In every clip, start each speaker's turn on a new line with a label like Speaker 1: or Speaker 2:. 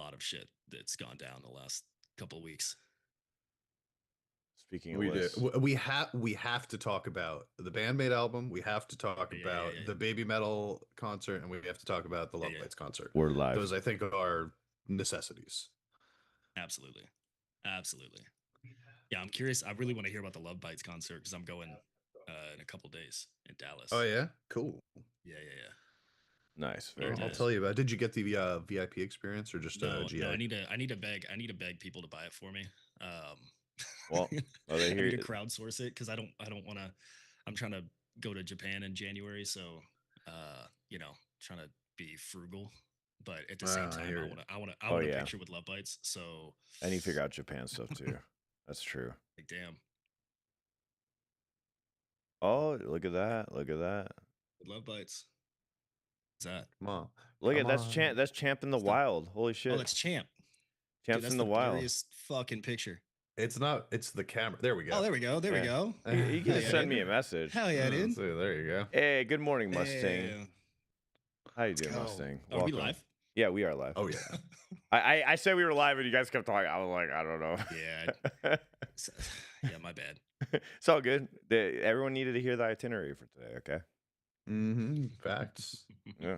Speaker 1: lot of shit that's gone down the last couple of weeks.
Speaker 2: Speaking of
Speaker 3: We do.
Speaker 2: lists,
Speaker 3: We have to talk about the BAND-MAID album. We have to talk about the BABYMETAL concert, and we have to talk about the LOVEBITES concert.
Speaker 2: we're live.
Speaker 3: Those, I think, are necessities.
Speaker 1: Absolutely. Yeah, I'm curious. I really want to hear about the LOVEBITES concert because I'm going in a couple days in Dallas.
Speaker 3: Oh yeah, cool.
Speaker 1: Yeah.
Speaker 2: Nice.
Speaker 1: Very
Speaker 3: I'll
Speaker 1: nice.
Speaker 3: tell you about. Did you get the VIP experience or just
Speaker 1: No,
Speaker 3: GA?
Speaker 1: no. I need to beg people to buy it for me.
Speaker 2: Well,
Speaker 1: I need to crowdsource it because I don't want to. I'm trying to go to Japan in January, so trying to be frugal, but at the same time, I want a picture with LOVEBITES. So
Speaker 2: I need to figure out Japan stuff too. That's true.
Speaker 1: Like damn.
Speaker 2: Oh, look at that! Look at that!
Speaker 1: LOVEBITES. What's that?
Speaker 3: Come on.
Speaker 2: Look at that's Champ. That's Champ in the wild. Holy shit!
Speaker 1: Oh, that's Champ.
Speaker 2: Champ's in the wild.
Speaker 1: Blurriest fucking picture.
Speaker 3: It's not. It's the camera. There we go.
Speaker 1: Oh, there we go. There we go.
Speaker 2: You can just send me a message.
Speaker 1: Hell yeah, dude.
Speaker 3: There you go.
Speaker 2: Hey, good morning, Mustang.
Speaker 1: Hey.
Speaker 2: How you doing, Mustang?
Speaker 1: Are we live?
Speaker 2: Yeah, we are live.
Speaker 3: Oh yeah.
Speaker 2: I said we were live, and you guys kept talking. I was like, I don't know.
Speaker 1: Yeah. Yeah, my bad.
Speaker 2: It's all good. Everyone needed to hear the itinerary for today. Okay.
Speaker 3: Facts.
Speaker 2: Yeah.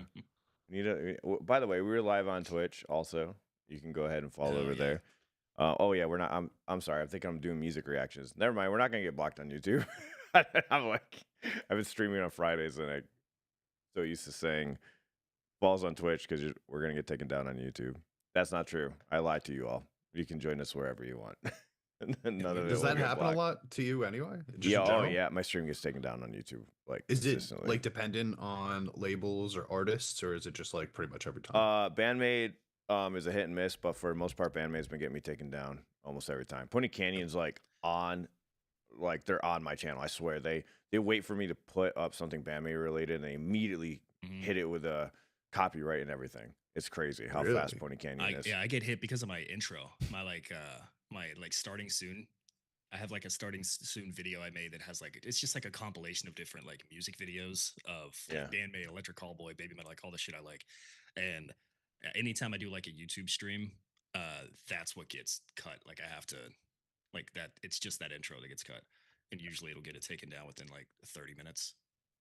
Speaker 2: By the way, we were live on Twitch. Also, you can go ahead and follow over there. Oh yeah, we're not. I'm sorry. I'm thinking I'm doing music reactions. Never mind. We're not gonna get blocked on YouTube. I'm like, I've been streaming on Fridays, and I so used to saying balls on Twitch because we're gonna get taken down on YouTube. That's not true. I lied to you all. You can join us wherever you want. None of it.
Speaker 3: Does that happen a lot to you anyway?
Speaker 2: Yeah. Oh yeah. My stream gets taken down on YouTube. Like,
Speaker 3: is it like dependent on labels or artists, or is it just like pretty much every time?
Speaker 2: BAND-MAID is a hit and miss, but for the most part, BAND-MAID's been getting me taken down almost every time. Pony Canyon's like they're on my channel. I swear they wait for me to put up something BAND-MAID related, and they immediately hit it with a copyright and everything. It's crazy how fast Pony Canyon is.
Speaker 1: Yeah, I get hit because of my intro. My starting soon. I have like a starting soon video I made that has like it's just like a compilation of different like music videos of BAND-MAID, Electric Callboy, BABYMETAL, like all the shit I like. And anytime I do like a YouTube stream, that's what gets cut. Like I have to like that. It's just that intro that gets cut, and usually it'll get it taken down within like 30 minutes.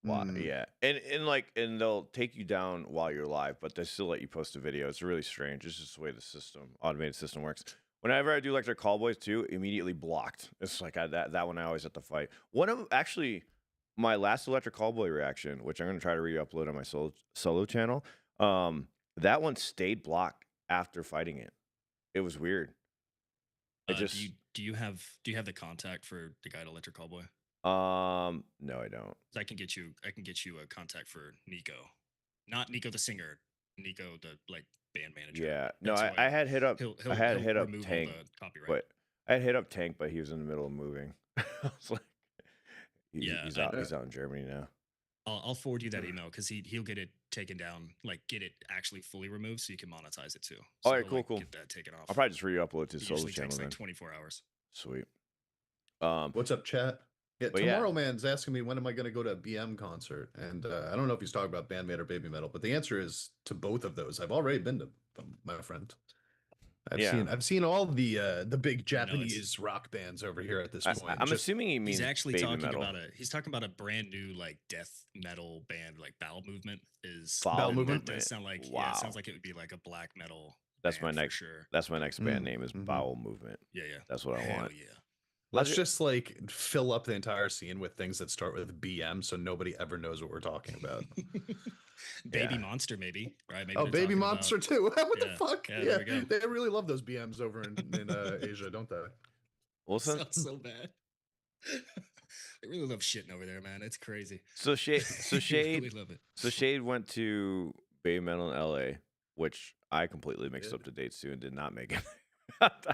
Speaker 2: Wow, yeah, and they'll take you down while you're live, but they still let you post a video. It's really strange. It's just the way the automated system works. Whenever I do Electric Callboys too, immediately blocked. It's like that one I always have to fight. One of actually my last Electric Callboy reaction, which I'm gonna try to re-upload on my solo channel. That one stayed blocked after fighting it. It was weird. It just
Speaker 1: do you have the contact for the guy at Electric Callboy?
Speaker 2: No, I don't.
Speaker 1: I can get you a contact for Nico, not Nico the singer, Nico the like band manager.
Speaker 2: Yeah, no, I had hit up. I had hit up Tank, but I had hit up Tank, but he was in the middle of moving. I was like, he's out in Germany now.
Speaker 1: I'll forward you that email because he'll get it taken down, like get it actually fully removed, so you can monetize it too. So
Speaker 2: all right, cool.
Speaker 1: Get that taken off.
Speaker 2: I'll probably just re-upload to his solo channel.
Speaker 1: Takes
Speaker 2: then.
Speaker 1: like 24 hours.
Speaker 2: Sweet.
Speaker 3: What's up, chat? Yeah, Tomorrow Man's asking me when am I going to go to a BM concert, and I don't know if he's talking about BAND-MAID or BABYMETAL, but the answer is to both of those. I've already been to them, my friend. I've seen all the big Japanese rock bands over here at this point.
Speaker 2: I'm assuming he means
Speaker 1: he's actually talking
Speaker 2: metal.
Speaker 1: about a brand new like death metal band, like Bowel Movement is
Speaker 3: Bowel Movement.
Speaker 1: That does sound like it sounds like it would be like a black metal.
Speaker 2: That's my next.
Speaker 1: Sure.
Speaker 2: That's my next band name is Bowel Movement.
Speaker 1: Yeah.
Speaker 2: That's what I want.
Speaker 1: Yeah.
Speaker 3: Let's just like fill up the entire scene with things that start with BM, so nobody ever knows what we're talking about.
Speaker 1: Baby Monster, maybe, right? Maybe
Speaker 3: Baby Monster too. What the fuck?
Speaker 1: Yeah,
Speaker 3: they really love those BMs over in Asia, don't they?
Speaker 2: Wilson,
Speaker 1: sounds so bad. They really love shitting over there, man. It's crazy.
Speaker 2: So Shade,
Speaker 1: really love it.
Speaker 2: So Shade went to BABYMETAL in LA, which I completely mixed up the dates too and did not make it.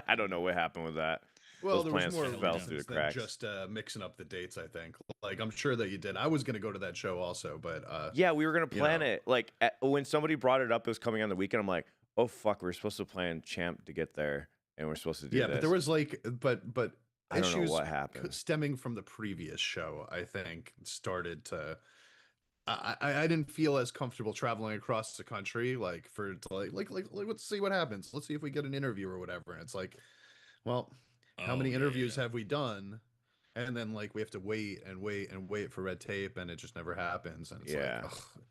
Speaker 2: I don't know what happened with that.
Speaker 3: Well,
Speaker 2: those
Speaker 3: there
Speaker 2: plans
Speaker 3: was more
Speaker 2: fell through the cracks.
Speaker 3: Just mixing up the dates, I think. Like, I'm sure that you did. I was going to go to that show also, but...
Speaker 2: yeah, we were going to plan it. Like, when somebody brought it up, it was coming on the weekend, I'm like, oh, fuck, we were supposed to plan Champ to get there, and we're supposed to do this.
Speaker 3: Yeah, but there was, like... But
Speaker 2: I don't know what happened.
Speaker 3: Stemming from the previous show, I think, started to I didn't feel as comfortable traveling across the country, like for to like let's see what happens. Let's see if we get an interview or whatever. And it's like, well, how
Speaker 1: Oh
Speaker 3: many
Speaker 1: yeah,
Speaker 3: interviews
Speaker 1: yeah.
Speaker 3: have we done? And then like we have to wait and wait and wait for red tape, and it just never happens. And it's like,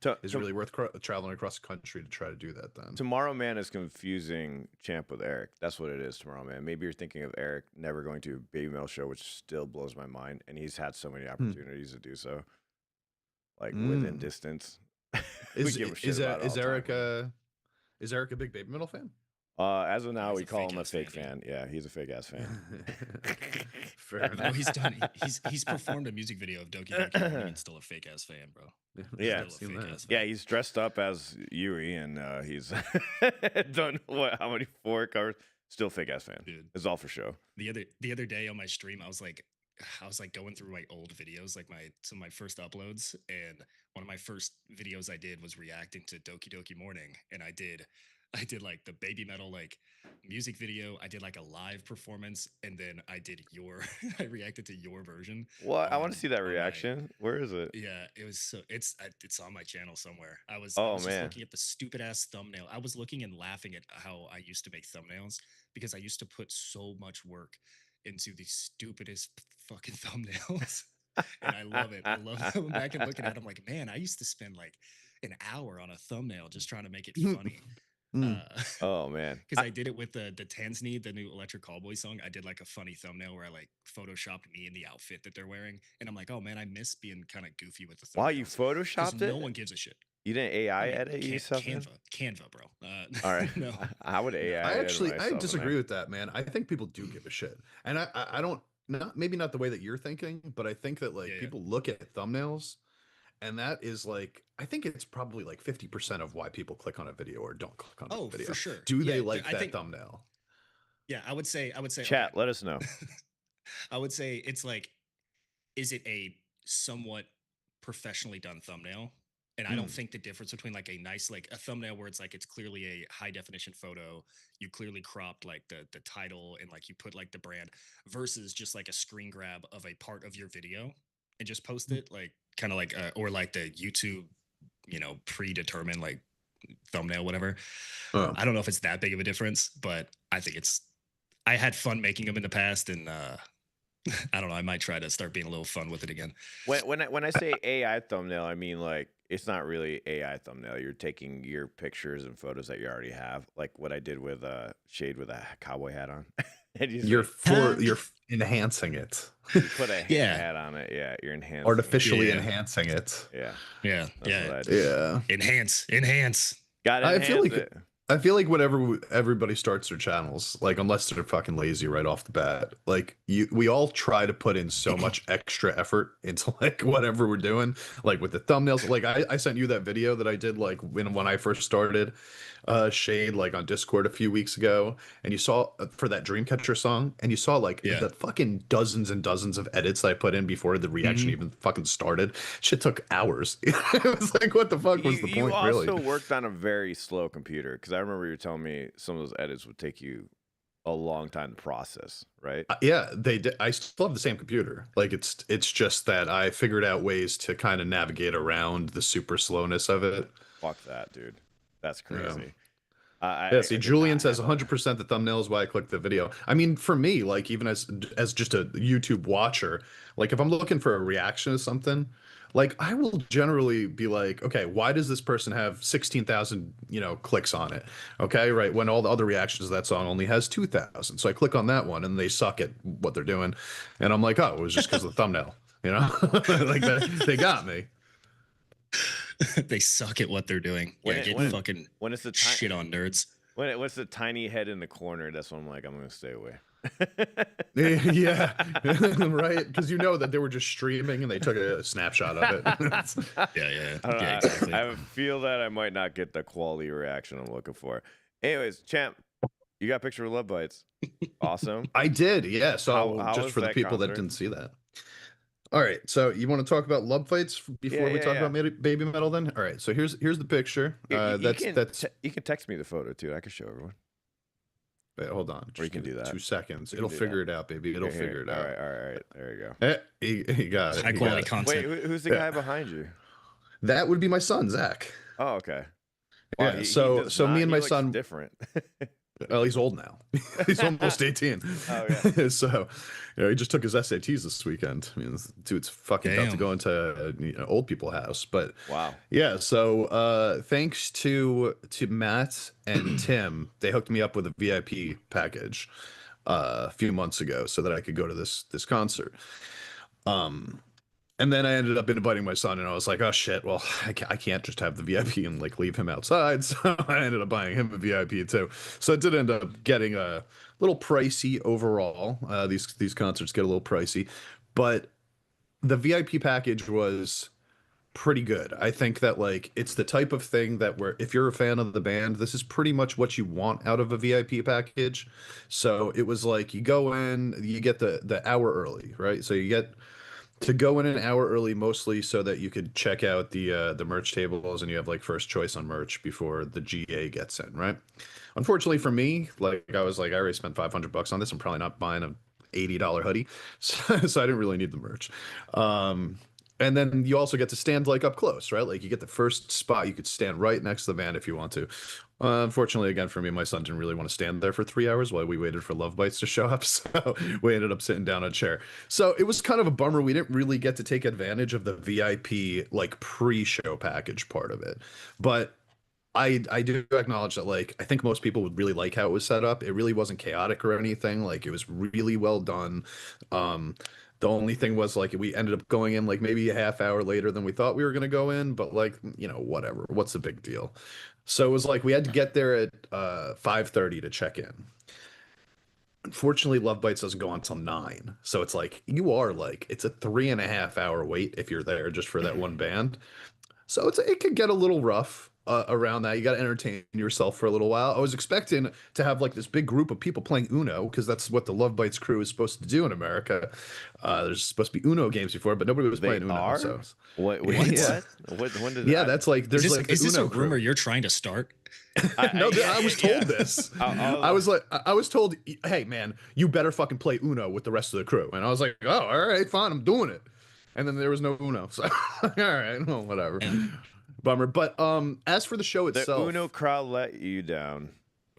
Speaker 3: ugh, is it really worth traveling across the country to try to do that then?
Speaker 2: Tomorrow Man is confusing Champ with Eric. That's what it is, Tomorrow Man. Maybe you're thinking of Eric never going to a Baby Metal show, which still blows my mind. And he's had so many opportunities to do so, like within distance.
Speaker 3: Is Eric a big Baby Metal fan?
Speaker 2: As of now, we call him a fake fan. Yeah, he's a fake ass fan.
Speaker 3: Fair enough.
Speaker 1: No, he's performed a music video of Doki Doki Morning and still a fake ass fan, bro.
Speaker 2: Yeah, yeah, he's dressed up as Yuri, and he's done how many 4 covers? Still fake ass fan. Dude, it's all for show.
Speaker 1: The other day on my stream, I was like going through my old videos, like some of my first uploads, and one of my first videos I did was reacting to Doki Doki Morning, and I did like the Baby Metal like music video. I did like a live performance, and then I did I reacted to your version.
Speaker 2: What? I want to see that reaction. Where is it?
Speaker 1: Yeah, it was it's on my channel somewhere. I was
Speaker 2: just
Speaker 1: looking at the stupid ass thumbnail. I was looking and laughing at how I used to make thumbnails because I used to put so much work into the stupidest fucking thumbnails. And I love it. I love going back and looking at them like, man, I used to spend like an hour on a thumbnail just trying to make it funny.
Speaker 2: Oh man,
Speaker 1: because I did it with the Tansny, the new Electric Callboy song. I did like a funny thumbnail where I like photoshopped me in the outfit that they're wearing, and I'm like, oh man, I miss being kind of goofy with the thumbnails.
Speaker 2: Wow, you photoshopped it?
Speaker 1: No one gives a shit.
Speaker 2: You didn't AI edit yourself?
Speaker 1: Canva, bro.
Speaker 2: All right.
Speaker 1: No,
Speaker 2: I would AI.
Speaker 3: I disagree with that, man. I think people do give a shit, and I don't maybe not the way that you're thinking, but I think that like people look at thumbnails. And that is like, I think it's probably like 50% of why people click on a video or don't click on a video.
Speaker 1: For sure.
Speaker 3: Do they like that thumbnail?
Speaker 1: Yeah, I would say.
Speaker 2: Chat, okay. Let us know.
Speaker 1: I would say it's like, is it a somewhat professionally done thumbnail? And I don't think the difference between like a nice, like a thumbnail where it's like, it's clearly a high definition photo, you clearly cropped like the title and like you put like the brand versus just like a screen grab of a part of your video and just post it like, kind of like or like the YouTube, predetermined like thumbnail, whatever. I don't know if it's that big of a difference, but I think I had fun making them in the past, and I don't know, I might try to start being a little fun with it again.
Speaker 2: When I say AI thumbnail, I mean like it's not really AI thumbnail. You're taking your pictures and photos that you already have, like what I did with Shade with a cowboy hat on.
Speaker 3: You're enhancing it.
Speaker 2: You put a hat on it. Yeah, you're enhancing.
Speaker 3: Artificially enhancing it.
Speaker 2: Yeah.
Speaker 3: Enhance.
Speaker 2: Got it.
Speaker 3: I feel like whenever everybody starts their channels, like unless they're fucking lazy right off the bat, like we all try to put in so much extra effort into like whatever we're doing, like with the thumbnails. Like I sent you that video that I did like when I first started Shade like on Discord a few weeks ago, and you saw for that Dreamcatcher song, and you saw like the fucking dozens and dozens of edits I put in before the reaction even fucking started. Shit took hours. It was like, what the fuck was the point?
Speaker 2: You also
Speaker 3: really
Speaker 2: worked on a very slow computer, because I remember you were telling me some of those edits would take you a long time to process, right?
Speaker 3: Yeah, they did. I still have the same computer. Like it's just that I figured out ways to kind of navigate around the super slowness of it.
Speaker 2: Fuck that, dude. That's crazy.
Speaker 3: See, Julian says 100% the thumbnail is why I clicked the video. I mean, for me, like even as just a YouTube watcher, like if I'm looking for a reaction to something, like I will generally be like, okay, why does this person have 16,000, clicks on it? Okay, right. When all the other reactions to that song only has 2,000. So I click on that one and they suck at what they're doing. And I'm like, oh, it was just because of the thumbnail, like they got me.
Speaker 1: They suck at what they're doing. When it's the shit on nerds.
Speaker 2: What's the tiny head in the corner? That's when I'm like, I'm gonna stay away.
Speaker 3: Yeah, right. Because that they were just streaming and they took a snapshot of it.
Speaker 1: Yeah, exactly.
Speaker 2: I feel that I might not get the quality reaction I'm looking for. Anyways, Champ, you got a picture of Love Bites. Awesome.
Speaker 3: I did. Yeah. So
Speaker 2: how
Speaker 3: just for the people that didn't see that. All right, so you want to talk about Love Bites before we talk about Baby Metal then? All right, so here's the picture.
Speaker 2: You can text me the photo too. I can show everyone.
Speaker 3: Wait, hold on.
Speaker 2: Or you can do that.
Speaker 3: 2 seconds. It'll figure it out, baby. It'll figure it out.
Speaker 2: All right. There you go.
Speaker 3: He got it.
Speaker 1: High quality content.
Speaker 2: Wait, who's the guy behind you?
Speaker 3: That would be my son, Zach.
Speaker 2: Oh, okay. Wow,
Speaker 3: Yeah.
Speaker 2: he
Speaker 3: So
Speaker 2: does not.
Speaker 3: me and
Speaker 2: He
Speaker 3: my
Speaker 2: looks
Speaker 3: son.
Speaker 2: different.
Speaker 3: Well, he's old now. He's almost 18.
Speaker 2: Oh, yeah.
Speaker 3: So, he just took his SATs this weekend. I mean, this dude's fucking about to go into old people house. But
Speaker 2: wow.
Speaker 3: Yeah. So, thanks to Matt and Tim, they hooked me up with a VIP package a few months ago so that I could go to this concert. And then I ended up inviting my son, and I was like, oh shit, well, I can't just have the VIP and like leave him outside. So I ended up buying him a VIP too. So it did end up getting a little pricey overall. These concerts get a little pricey, but the VIP package was pretty good. I think that like it's the type of thing that where if you're a fan of the band, this is pretty much what you want out of a VIP package. So it was like you go in, you get the hour early, right? So you get to go in an hour early, mostly so that you could check out the merch tables and you have like first choice on merch before the GA gets in, right? Unfortunately for me, like I was like, I already spent $500 on this. I'm probably not buying a $80 hoodie, so I didn't really need the merch. And then you also get to stand like up close, right? Like you get the first spot. You could stand right next to the band if you want to. Unfortunately, again, for me, my son didn't really want to stand there for 3 hours while we waited for LOVEBITES to show up. So we ended up sitting down on a chair. So it was kind of a bummer. We didn't really get to take advantage of the VIP like pre-show package part of it. But I do acknowledge that like I think most people would really like how it was set up. It really wasn't chaotic or anything. Like it was really well done. The only thing was like we ended up going in like maybe a half hour later than we thought we were going to go in, but like, whatever. What's the big deal? So it was like we had to get there at 5:30 to check in. Unfortunately, LOVEBITES doesn't go on until 9. So it's like it's a 3.5 hour wait if you're there just for that one band. So it could get a little rough around that. You got to entertain yourself for a little while. I was expecting to have like this big group of people playing Uno because that's what the LOVEBITES crew is supposed to do in America. There's supposed to be Uno games before, but nobody was playing Uno.
Speaker 2: Are?
Speaker 3: So
Speaker 2: What?
Speaker 3: Yeah.
Speaker 2: When did
Speaker 3: Yeah,
Speaker 2: that?
Speaker 3: that's like there's like
Speaker 1: Is this a
Speaker 3: Uno
Speaker 1: rumor
Speaker 3: crew.
Speaker 1: you're trying to start?
Speaker 3: No, I was told this. I was told, hey man, you better fucking play Uno with the rest of the crew. And I was like, oh, all right, fine, I'm doing it. And then there was no Uno. So all right, well, whatever. Bummer. But as for the show itself,
Speaker 2: the Uno crowd let you down.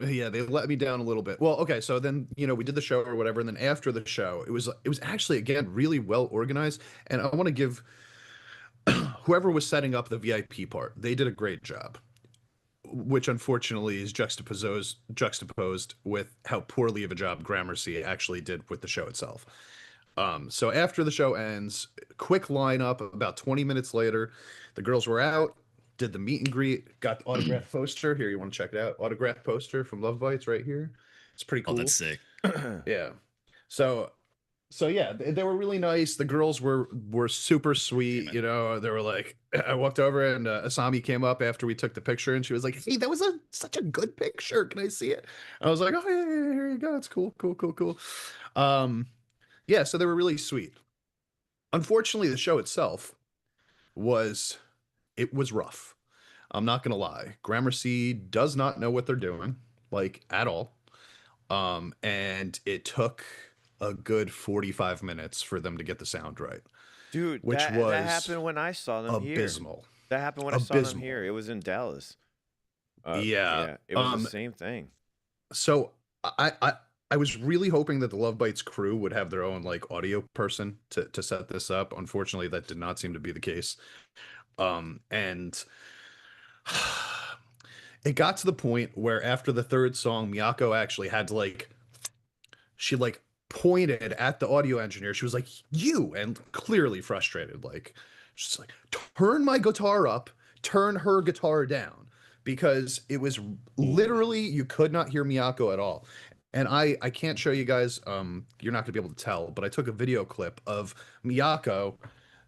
Speaker 3: Yeah, they let me down a little bit. Well, okay, so then we did the show or whatever, and then after the show, it was actually again really well organized, and I want to give whoever was setting up the VIP part, they did a great job, which unfortunately is juxtaposed with how poorly of a job Gramercy actually did with the show itself. So after the show ends, quick lineup. About 20 minutes later, the girls were out, did the meet and greet, got the autographed poster. Here, you want to check it out? Autographed poster from LOVEBITES right here. It's pretty cool.
Speaker 1: Oh, that's sick.
Speaker 3: Yeah. So yeah, they were really nice. The girls were super sweet. They were like, I walked over and Asami came up after we took the picture and she was like, hey, that was such a good picture. Can I see it? I was like, oh yeah, here you go. It's cool. Yeah, so they were really sweet. Unfortunately, the show itself was rough. I'm not gonna lie. Gramercy does not know what they're doing, like at all. And it took a good 45 minutes for them to get the sound right.
Speaker 2: Dude, that happened when I saw them
Speaker 3: abysmal.
Speaker 2: Here. That happened when I saw them here. It was in Dallas.
Speaker 3: Yeah,
Speaker 2: it was the same thing.
Speaker 3: So I was really hoping that the LOVEBITES crew would have their own like audio person to set this up. Unfortunately, that did not seem to be the case. And it got to the point where after the third song, Miyako actually had to she pointed at the audio engineer. She was like, you, and clearly frustrated, she's like, turn my guitar up, turn her guitar down, because it was literally, you could not hear Miyako at all. And I can't show you guys, you're not gonna be able to tell, but I took a video clip of Miyako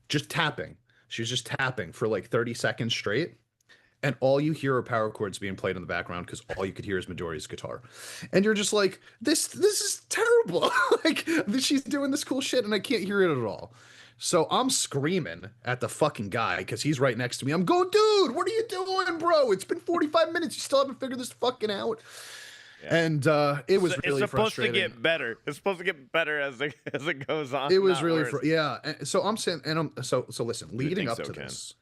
Speaker 3: just tapping. She was just tapping for like 30 seconds straight. And all you hear are power chords being played in the background because all you could hear is Midori's guitar. And you're just like, this is terrible. Like, she's doing this cool shit and I can't hear it at all. So I'm screaming at the fucking guy because he's right next to me. I'm going, dude, what are you doing, bro? It's been 45 minutes. You still haven't figured this fucking out. Yeah. And it was really frustrating.
Speaker 2: It's supposed to get better. It's supposed to get better as it goes on.
Speaker 3: It was really, yeah. And so I'm saying, and so listen, leading up to this.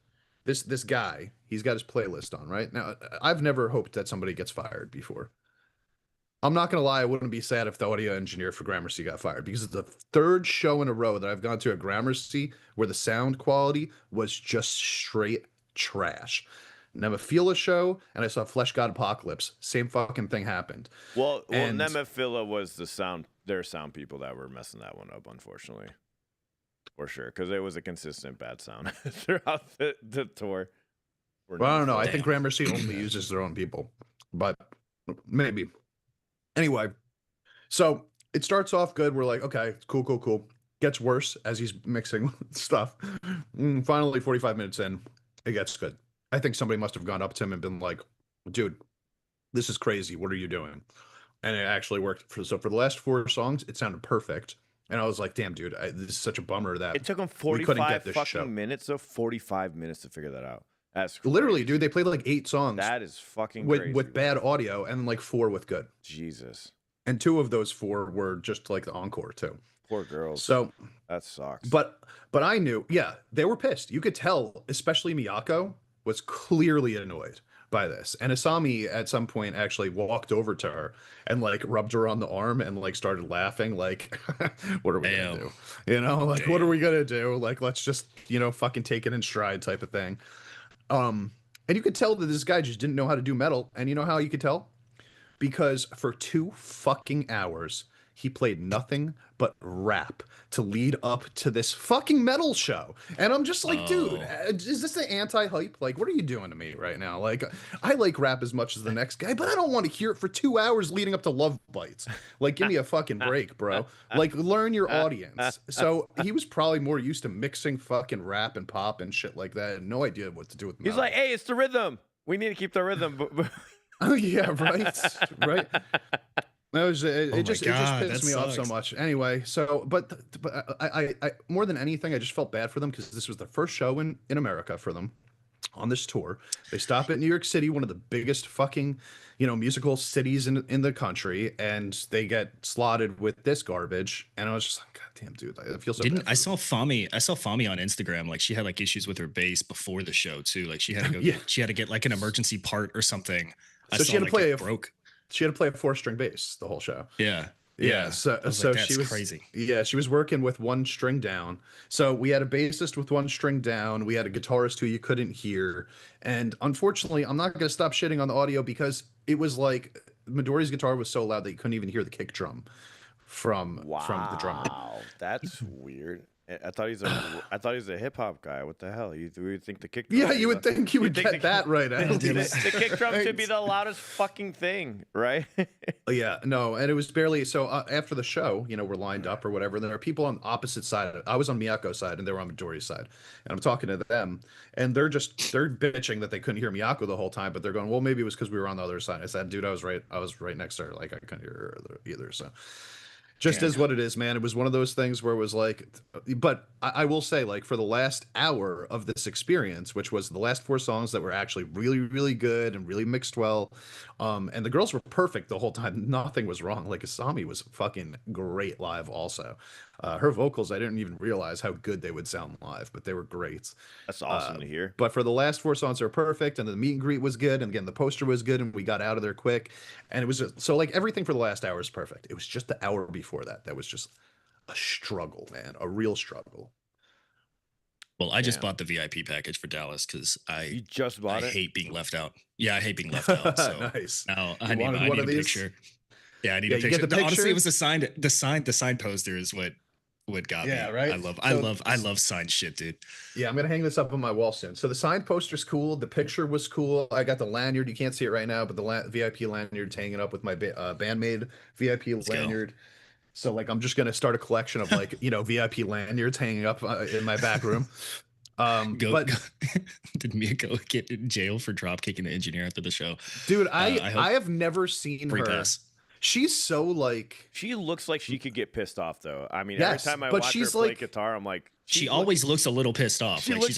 Speaker 3: this guy, he's got his playlist on, right? Now, I've never hoped that somebody gets fired before. I'm not gonna lie, I wouldn't be sad if the audio engineer for Gramercy got fired, because it's the third show in a row that I've gone to at Gramercy where the sound quality was just straight trash. Nemophila show, and I saw Flesh God Apocalypse. Same fucking thing happened.
Speaker 2: Well, Nemophila was their sound people that were messing that one up, unfortunately. For sure, because it was a consistent bad sound throughout the tour.
Speaker 3: Well, I don't know. I think Gramercy only uses their own people, but maybe. Anyway, so it starts off good. We're like, okay, cool. Gets worse as he's mixing stuff. Finally, 45 minutes in, it gets good. I think somebody must have gone up to him and been like, dude, this is crazy. What are you doing? And it actually worked. So for the last 4 songs, it sounded perfect. And I was like, damn, dude, this is such a bummer that
Speaker 2: it took them 45 fucking minutes, though. 45 minutes to figure that out. That's crazy.
Speaker 3: Literally, dude, they played like 8 songs.
Speaker 2: That is fucking
Speaker 3: crazy. With bad audio, and like 4 with good.
Speaker 2: Jesus.
Speaker 3: And 2 of those 4 were just like the encore too.
Speaker 2: Poor girls.
Speaker 3: So
Speaker 2: that sucks.
Speaker 3: But I knew, yeah, they were pissed. You could tell, especially Miyako was clearly annoyed by this. And Asami at some point actually walked over to her and like rubbed her on the arm and like started laughing like, what are we gonna do? You know, like, what are we gonna do? Like, let's just, you know, fucking take it in stride type of thing. And you could tell that this guy just didn't know how to do metal. And you know how you could tell? Because for 2 fucking hours, he played nothing but rap to lead up to this fucking metal show. And I'm just like, dude, is this the anti-hype? Like, what are you doing to me right now? Like, I like rap as much as the next guy, but I don't want to hear it for 2 hours leading up to Love Bites. Like, give me a fucking break, bro. Like, learn your audience. So he was probably more used to mixing fucking rap and pop and shit like that. And no idea what to do with metal.
Speaker 2: He's like, hey, it's the rhythm. We need to keep the rhythm.
Speaker 3: Oh, yeah, right. It just pissed me off so much. Anyway, so but I more than anything, I just felt bad for them because this was the first show in America for them on this tour. They stop at New York City, one of the biggest fucking, you know, musical cities in the country, and they get slotted with this garbage. And I was just like, God damn, dude, I feel so bad.
Speaker 1: I saw Fami on Instagram. Like, she had like issues with her bass before the show too. Like, she had to go she had to get like an emergency part or something.
Speaker 3: So she had to play She had to play a 4-string bass the whole show.
Speaker 1: Yeah.
Speaker 3: So
Speaker 1: like,
Speaker 3: she was
Speaker 1: crazy.
Speaker 3: Yeah, she was working with 1 string down. So we had a bassist with 1 string down. We had a guitarist who you couldn't hear. And unfortunately, I'm not going to stop shitting on the audio because it was like Midori's guitar was so loud that you couldn't even hear the kick drum from the drummer.
Speaker 2: Wow, that's weird. I thought he was a hip hop guy. What the hell? You would think the kick drum?
Speaker 3: Yeah, you would think he would get that right.
Speaker 2: The kick drum should be the loudest fucking thing, right?
Speaker 3: Yeah, no, and it was barely. So after the show, you know, we're lined up or whatever. There are people on the opposite side. I was on Miyako's side, and they were on Midori's side. And I'm talking to them, and they're bitching that they couldn't hear Miyako the whole time. But they're going, well, maybe it was because we were on the other side. I said, dude, I was right next to her. Like, I couldn't hear her either. So. Just is what it is, man. It was one of those things where it was like, but I will say, like, for the last hour of this experience, which was the last 4 songs that were actually really, really good and really mixed well, and the girls were perfect the whole time. Nothing was wrong. Like, Asami was fucking great live also. Her vocals, I didn't even realize how good they would sound live, but they were great.
Speaker 2: That's awesome to hear.
Speaker 3: But for the last 4 songs, they were perfect, and the meet and greet was good, and again, the poster was good, and we got out of there quick, and it was just, so like everything for the last hour is perfect. It was just the hour before that was just a struggle, man, a real struggle.
Speaker 1: Well, I just bought the VIP package for Dallas because
Speaker 2: you just bought it?
Speaker 1: I hate being left out. Yeah, I hate being left out. So
Speaker 3: nice.
Speaker 1: Now I need a picture. Yeah, I need a picture. Honestly, it was the signed poster is what got me.
Speaker 3: Yeah, right.
Speaker 1: I love signed shit, dude.
Speaker 3: Yeah, I'm gonna hang this up on my wall soon. So the signed poster's cool. The picture was cool. I got the lanyard. You can't see it right now, but the VIP lanyard's hanging up with my BAND-MAID VIP lanyard. Go. So like, I'm just gonna start a collection of like, you know, VIP lanyards hanging up in my back room.
Speaker 1: Did Mia go get in jail for drop kicking the engineer after the show?
Speaker 3: Dude, I have never seen her.
Speaker 1: Pass.
Speaker 3: She's so like,
Speaker 2: she looks like she could get pissed off though. I mean,
Speaker 3: yes,
Speaker 2: every time I watch her play guitar, I'm like,
Speaker 1: she always looks a little pissed off.
Speaker 2: She's always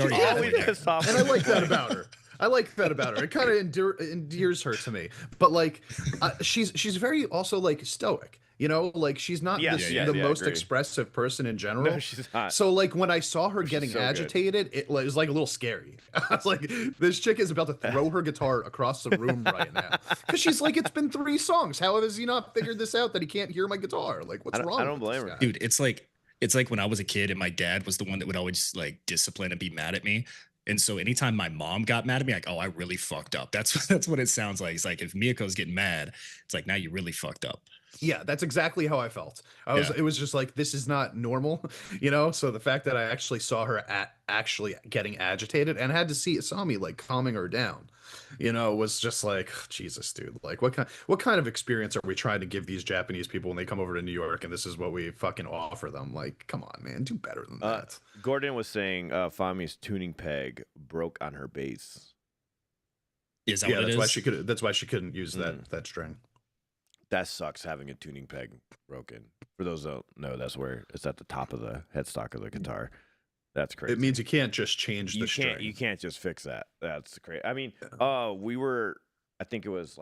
Speaker 2: pissed off.
Speaker 3: And I like that about her. I like that about her. It kind of endears her to me. But like, she's very also like stoic. You know, like she's not the most expressive person in general.
Speaker 2: No, she's not.
Speaker 3: So like when I saw her getting
Speaker 2: so
Speaker 3: agitated, it was like a little scary. I was like, this chick is about to throw her guitar across the room right now. Because she's like, it's been 3 songs. How has he not figured this out that he can't hear my guitar? Like, what's wrong?
Speaker 2: I don't blame her,
Speaker 1: dude. It's like when I was a kid and my dad was the one that would always like discipline and be mad at me. And so anytime my mom got mad at me, like, oh, I really fucked up. That's what it sounds like. It's like if Miyako's getting mad, it's like, now you really fucked up.
Speaker 3: Yeah, that's exactly how I felt. It was just like, this is not normal, you know? So the fact that I actually saw her actually getting agitated and had to saw me like calming her down, you know, was just like, Jesus, dude, like what kind of experience are we trying to give these Japanese people when they come over to New York and this is what we fucking offer them? Like, come on, man, do better than that.
Speaker 2: Gordon was saying Fami's tuning peg broke on her bass.
Speaker 1: Is that what it is?
Speaker 3: That's why she couldn't use that string.
Speaker 2: That sucks, having a tuning peg broken. For those who don't know, that's where it's at the top of the headstock of the guitar. That's crazy.
Speaker 3: It means you can't just change the string.
Speaker 2: You can't just fix that. That's crazy. I mean, we were, I think it was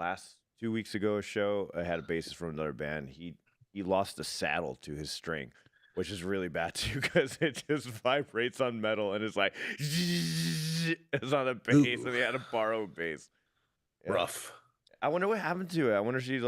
Speaker 2: 2 weeks ago, a show. I had a bassist from another band. He lost the saddle to his string, which is really bad too because it just vibrates on metal and it's like it's on the bass, and they had to borrow a bass. Yeah.
Speaker 3: Rough.
Speaker 2: I wonder what happened to it. I wonder if she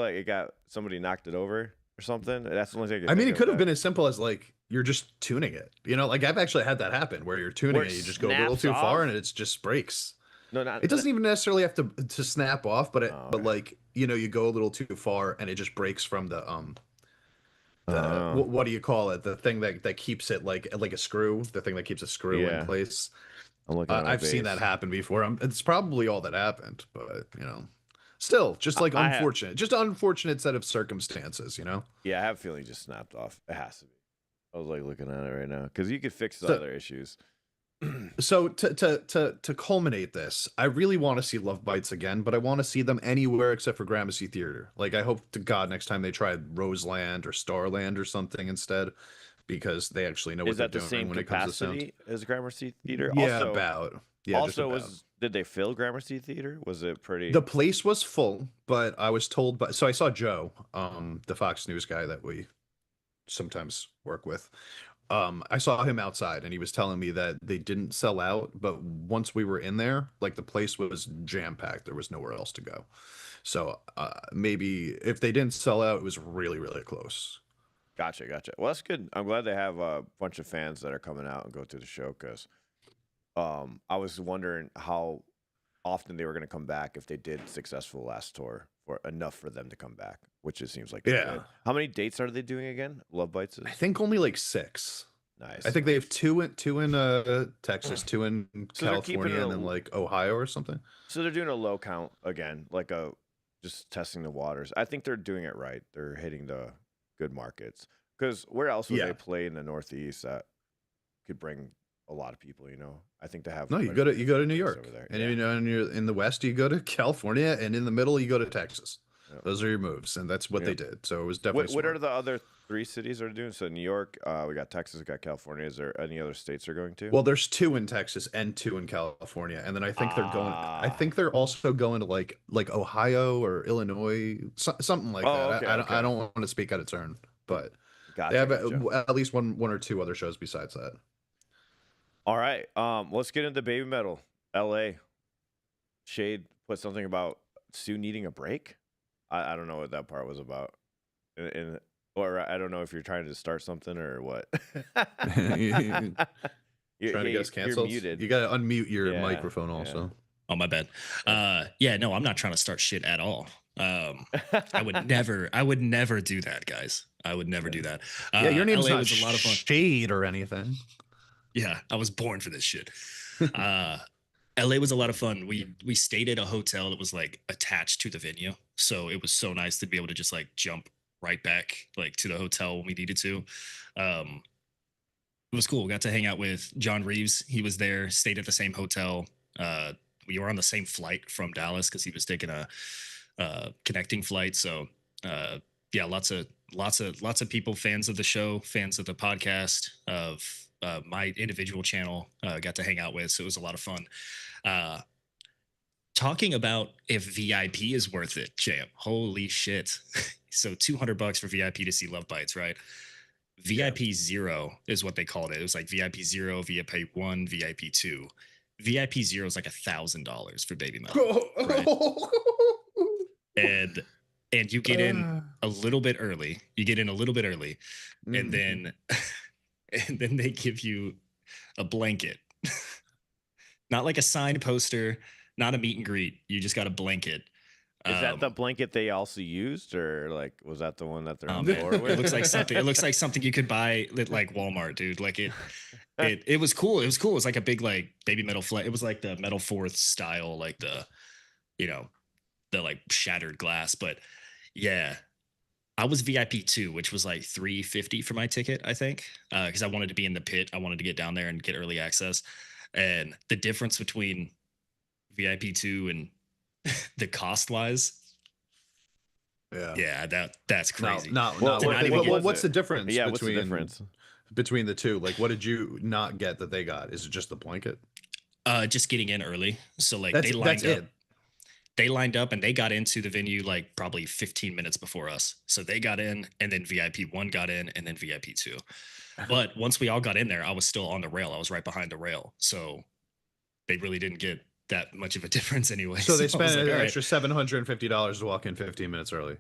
Speaker 2: somebody knocked it over or something. That's the only thing.
Speaker 3: I mean, it could have been as simple as like you're just tuning it. You know, like I've actually had that happen where you're tuning it, you just go a little too far and it just breaks.
Speaker 2: No, not
Speaker 3: it doesn't even necessarily have to snap off, but but like, you know, you go a little too far and it just breaks from the what do you call it? The thing that keeps it like a screw, the thing that keeps a screw in place. I've seen that happen before. It's probably all that happened, but you know. Still, just like unfortunate set of circumstances, you know?
Speaker 2: Yeah, I have a feeling it just snapped off. It has to be. I was like looking at it right now because you could fix the other issues.
Speaker 3: So to culminate this, I really want to see LOVEBITES again, but I want to see them anywhere except for Gramercy Theater. Like I hope to God next time they try Roseland or Starland or something instead, because they actually know what they're doing when it comes to sound. Is that the same capacity
Speaker 2: as Gramercy Theater?
Speaker 3: Yeah, about. Yeah,
Speaker 2: also, did they fill Gramercy Theater? Was it pretty?
Speaker 3: The place was full, but I was told so I saw Joe, the Fox News guy that we sometimes work with. I saw him outside and he was telling me that they didn't sell out, but once we were in there, like the place was jam-packed. There was nowhere else to go. So maybe if they didn't sell out, it was really, really close.
Speaker 2: Gotcha. Well, that's good. I'm glad they have a bunch of fans that are coming out and go to the show because I was wondering how often they were going to come back if they did successful last tour for enough for them to come back, which it seems like.
Speaker 3: Yeah.
Speaker 2: How many dates are they doing again? LOVEBITES?
Speaker 3: I think only like 6.
Speaker 2: Nice.
Speaker 3: I think they have two in Texas, 2 in California, and then like Ohio or something.
Speaker 2: So they're doing a low count again, like just testing the waters. I think they're doing it right. They're hitting the good markets. Because where else would they play in the Northeast that could bring a lot of people, you know? I think they have.
Speaker 3: No, you go to New York, and you know, and you're in the West, you go to California, and in the middle, you go to Texas. Yep. Those are your moves, and that's what they did. So it was definitely.
Speaker 2: What are the other 3 cities that are doing? So New York, we got Texas, we got California. Is there any other states they're going to?
Speaker 3: Well, there's 2 in Texas and 2 in California, and then I think they're going. I think they're also going to like Ohio or Illinois, something like that. Okay, I don't want to speak out of turn, but they have at least one or 2 other shows besides that.
Speaker 2: All right, let's get into BABYMETAL. LA. Shade put something about Sue needing a break. I don't know what that part was about, or I don't know if you're trying to start something or what.
Speaker 3: Trying to get us canceled. You got to unmute your microphone also.
Speaker 1: Yeah. Oh, my bad. No, I'm not trying to start shit at all. I would never do that, guys. I would never do that.
Speaker 3: Your name's not a lot of fun. Shade or anything.
Speaker 1: Yeah, I was born for this shit. LA was a lot of fun. We stayed at a hotel that was like attached to the venue, so it was so nice to be able to just like jump right back like to the hotel when we needed to. It was cool. We got to hang out with John Reeves. He was there, stayed at the same hotel. We were on the same flight from Dallas because he was taking a connecting flight. So lots of people, fans of the show, fans of the podcast, of my individual channel, got to hang out with. So it was a lot of fun. talking about if VIP is worth it, champ. Holy shit. So $200 for VIP to see Love Bites, right? VIP 0 is what they called it. It was like VIP 0, VIP 1, VIP 2. VIP 0 is like $1,000 for BABYMETAL. Right? And you get in a little bit early. You get in a little bit early, and then they give you a blanket. Not like a signed poster, not a meet and greet. You just got a blanket.
Speaker 2: Is that the blanket they also used, or like was that the one that they're on board with?
Speaker 1: It looks like something. It looks like something you could buy at like Walmart, dude. Like it was cool. It was cool. It was like a big like BABYMETAL flag. It was like the Metal Fourth style, like the, you know, the like shattered glass. But yeah, I was VIP 2, which was like $350 for my ticket, I think, because I wanted to be in the pit. I wanted to get down there and get early access. And the difference between VIP 2 and the cost wise, yeah, that's crazy.
Speaker 3: What's the difference?
Speaker 2: Yeah, what's the difference
Speaker 3: between the two? Like, what did you not get that they got? Is it just the blanket?
Speaker 1: Just getting in early. So like they lined up. They lined up and they got into the venue like probably 15 minutes before us. So they got in, and then VIP 1 got in, and then VIP 2. But once we all got in there, I was still on the rail. I was right behind the rail. So they really didn't get that much of a difference anyway.
Speaker 3: So they spent an extra $750 to walk in 15 minutes early.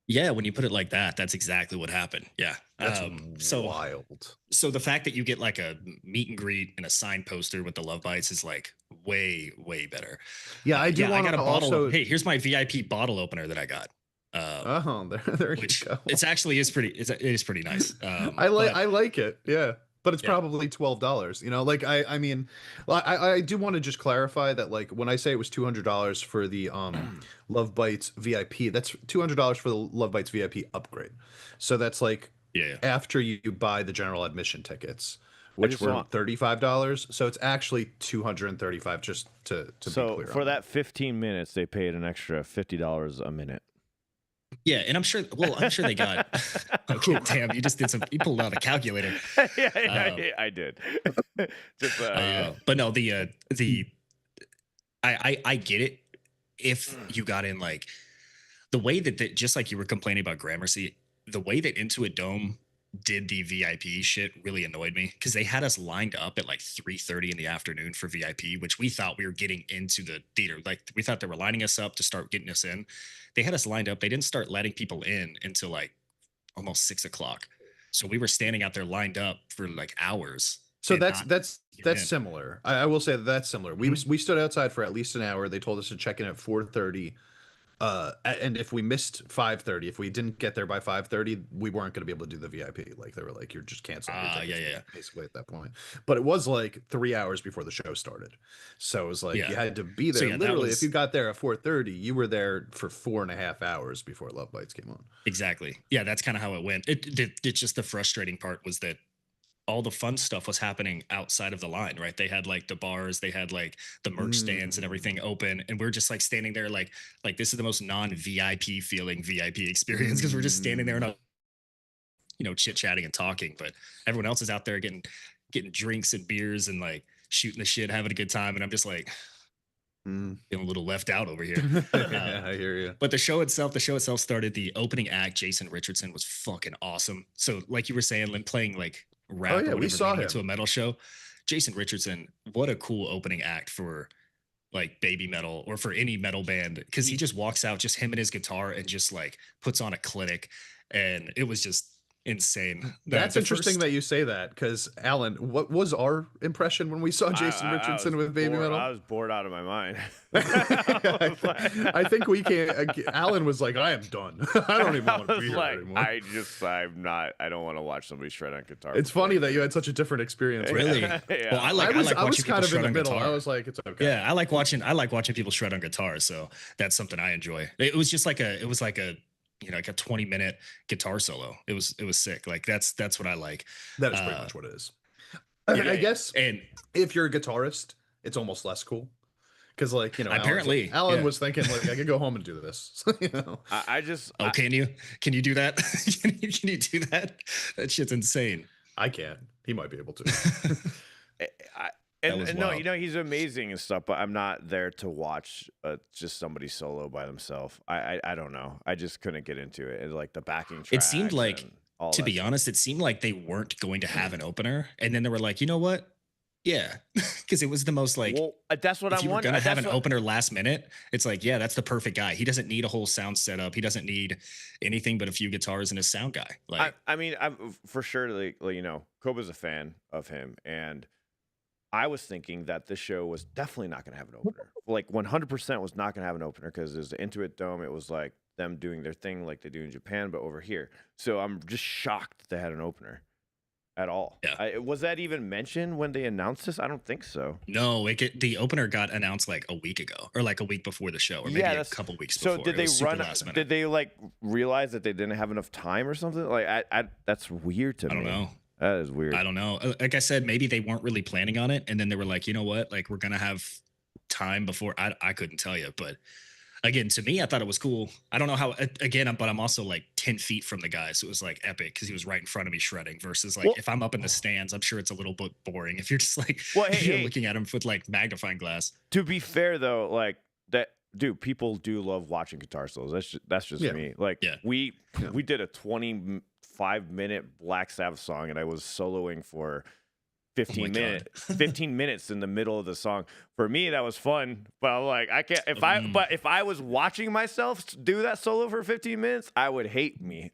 Speaker 1: Yeah, when you put it like that, that's exactly what happened. Yeah.
Speaker 3: That's so wild.
Speaker 1: So the fact that you get like a meet and greet and a signed poster with the Love Bites is like way, way better.
Speaker 3: Yeah, I do want
Speaker 1: I got a
Speaker 3: also...
Speaker 1: bottle. Hey, here's my VIP bottle opener that I got.
Speaker 3: There you go.
Speaker 1: It's actually it is pretty nice.
Speaker 3: I like it. Yeah. But it's probably $12, you know, like, I mean, I do want to just clarify that, like, when I say it was $200 for the Love Bites VIP, that's $200 for the Love Bites VIP upgrade. So that's like, after you buy the general admission tickets, which were $35. So it's actually $235, just to be clear.
Speaker 2: So for that 15 minutes, they paid an extra $50 a minute.
Speaker 1: Yeah, and I'm sure they got. Okay, damn, you pulled out a calculator.
Speaker 2: I did.
Speaker 1: But no, I get it. If you got in like the way that just like you were complaining about Gramercy, the way that Intuit Dome did the VIP shit really annoyed me, because they had us lined up at like 3:30 in the afternoon for VIP, which we thought we were getting into the theater. Like we thought they were lining us up to start getting us in. They had us lined up. They didn't start letting people in until like almost 6 o'clock. So we were standing out there lined up for like hours.
Speaker 3: So that's similar. I will say that's similar. We stood outside for at least an hour. They told us to check in at 4:30. And if we missed 5:30, if we didn't get there by 5:30, we weren't going to be able to do the VIP. Like they were like, you're just canceling. Basically at that point. But it was like 3 hours before the show started. So it was like, you had to be there. So literally, if you got there at 4:30, you were there for 4.5 hours before Love Bites came on.
Speaker 1: Exactly. Yeah, that's kind of how it went. It's just the frustrating part was that all the fun stuff was happening outside of the line, right? They had like the bars, they had like the merch stands and everything open, and we're just like standing there like this is the most non-VIP feeling VIP experience, because we're just standing there and chit-chatting and talking, but everyone else is out there getting drinks and beers and like shooting the shit, having a good time, and I'm just like feeling a little left out over here.
Speaker 3: Yeah, I hear you.
Speaker 1: But the show itself started. The opening act, Jason Richardson, was fucking awesome. So like you were saying, playing like rap or
Speaker 3: we saw him
Speaker 1: to a metal show. Jason Richardson, what a cool opening act for like BABYMETAL or for any metal band, because he just walks out, just him and his guitar, and just like puts on a clinic, and it was just insane.
Speaker 3: That's interesting that you say that, because Alan, what was our impression when we saw Jason Richardson with BABYMETAL?
Speaker 2: I was bored out of my mind.
Speaker 3: I think we can't. Alan was like, I am done. I don't even want to be here anymore.
Speaker 2: I don't want to watch somebody shred on guitar.
Speaker 3: It's funny that you had such a different experience.
Speaker 1: Really?
Speaker 2: Yeah.
Speaker 1: Well, I was
Speaker 3: kind of in the middle. I was like, it's okay.
Speaker 1: Yeah, I like watching people shred on guitar, so that's something I enjoy. It was like a 20-minute guitar solo. It was sick. Like that's what I like.
Speaker 3: That is pretty much what it is. I guess. And if you're a guitarist, it's almost less cool, because
Speaker 1: apparently
Speaker 3: Alan was thinking like, I could go home and do this.
Speaker 1: Can you do that? Can you do that? That shit's insane.
Speaker 3: I can. He might be able to.
Speaker 2: And no, you know, he's amazing and stuff, but I'm not there to watch just somebody solo by themselves. I don't know. I just couldn't get into it. And like the backing tracks.
Speaker 1: It seemed like, to be honest, it seemed like they weren't going to have an opener, and then they were like, you know what? Yeah, because it was the most like.
Speaker 2: Well, that's what
Speaker 1: I'm wondering. If you were gonna have an opener last minute, it's like, yeah, that's the perfect guy. He doesn't need a whole sound setup. He doesn't need anything but a few guitars and a sound guy. Like,
Speaker 2: I mean, I'm for sure. Like, you know, Koba's a fan of him, and I was thinking that this show was definitely not going to have an opener. Like 100% was not going to have an opener because there's the Intuit Dome. It was like them doing their thing like they do in Japan, but over here. So I'm just shocked that they had an opener at all.
Speaker 1: Yeah.
Speaker 2: Was that even mentioned when they announced this? I don't think so.
Speaker 1: No, the opener got announced like a week ago or like a week before the show or maybe a couple weeks before.
Speaker 2: So did they did they like realize that they didn't have enough time or something? Like that's weird to me.
Speaker 1: I don't know.
Speaker 2: That is weird.
Speaker 1: I don't know. Like I said, maybe they weren't really planning on it. And then they were like, you know what? Like, we're going to have time before. I couldn't tell you. But again, to me, I thought it was cool. I don't know how, again, but I'm also like 10 feet from the guy. So it was like epic because he was right in front of me shredding versus like if I'm up in the stands, I'm sure it's a little bit boring if you're just like looking at him with like magnifying glass.
Speaker 2: To be fair, though, like that. Dude, people do love watching guitar solos. That's just me. Like we did a 25-minute Black Sabbath song, and I was soloing for 15 minutes in the middle of the song. For me, that was fun. But I'm like, I can't. If I was watching myself do that solo for 15 minutes, I would hate me.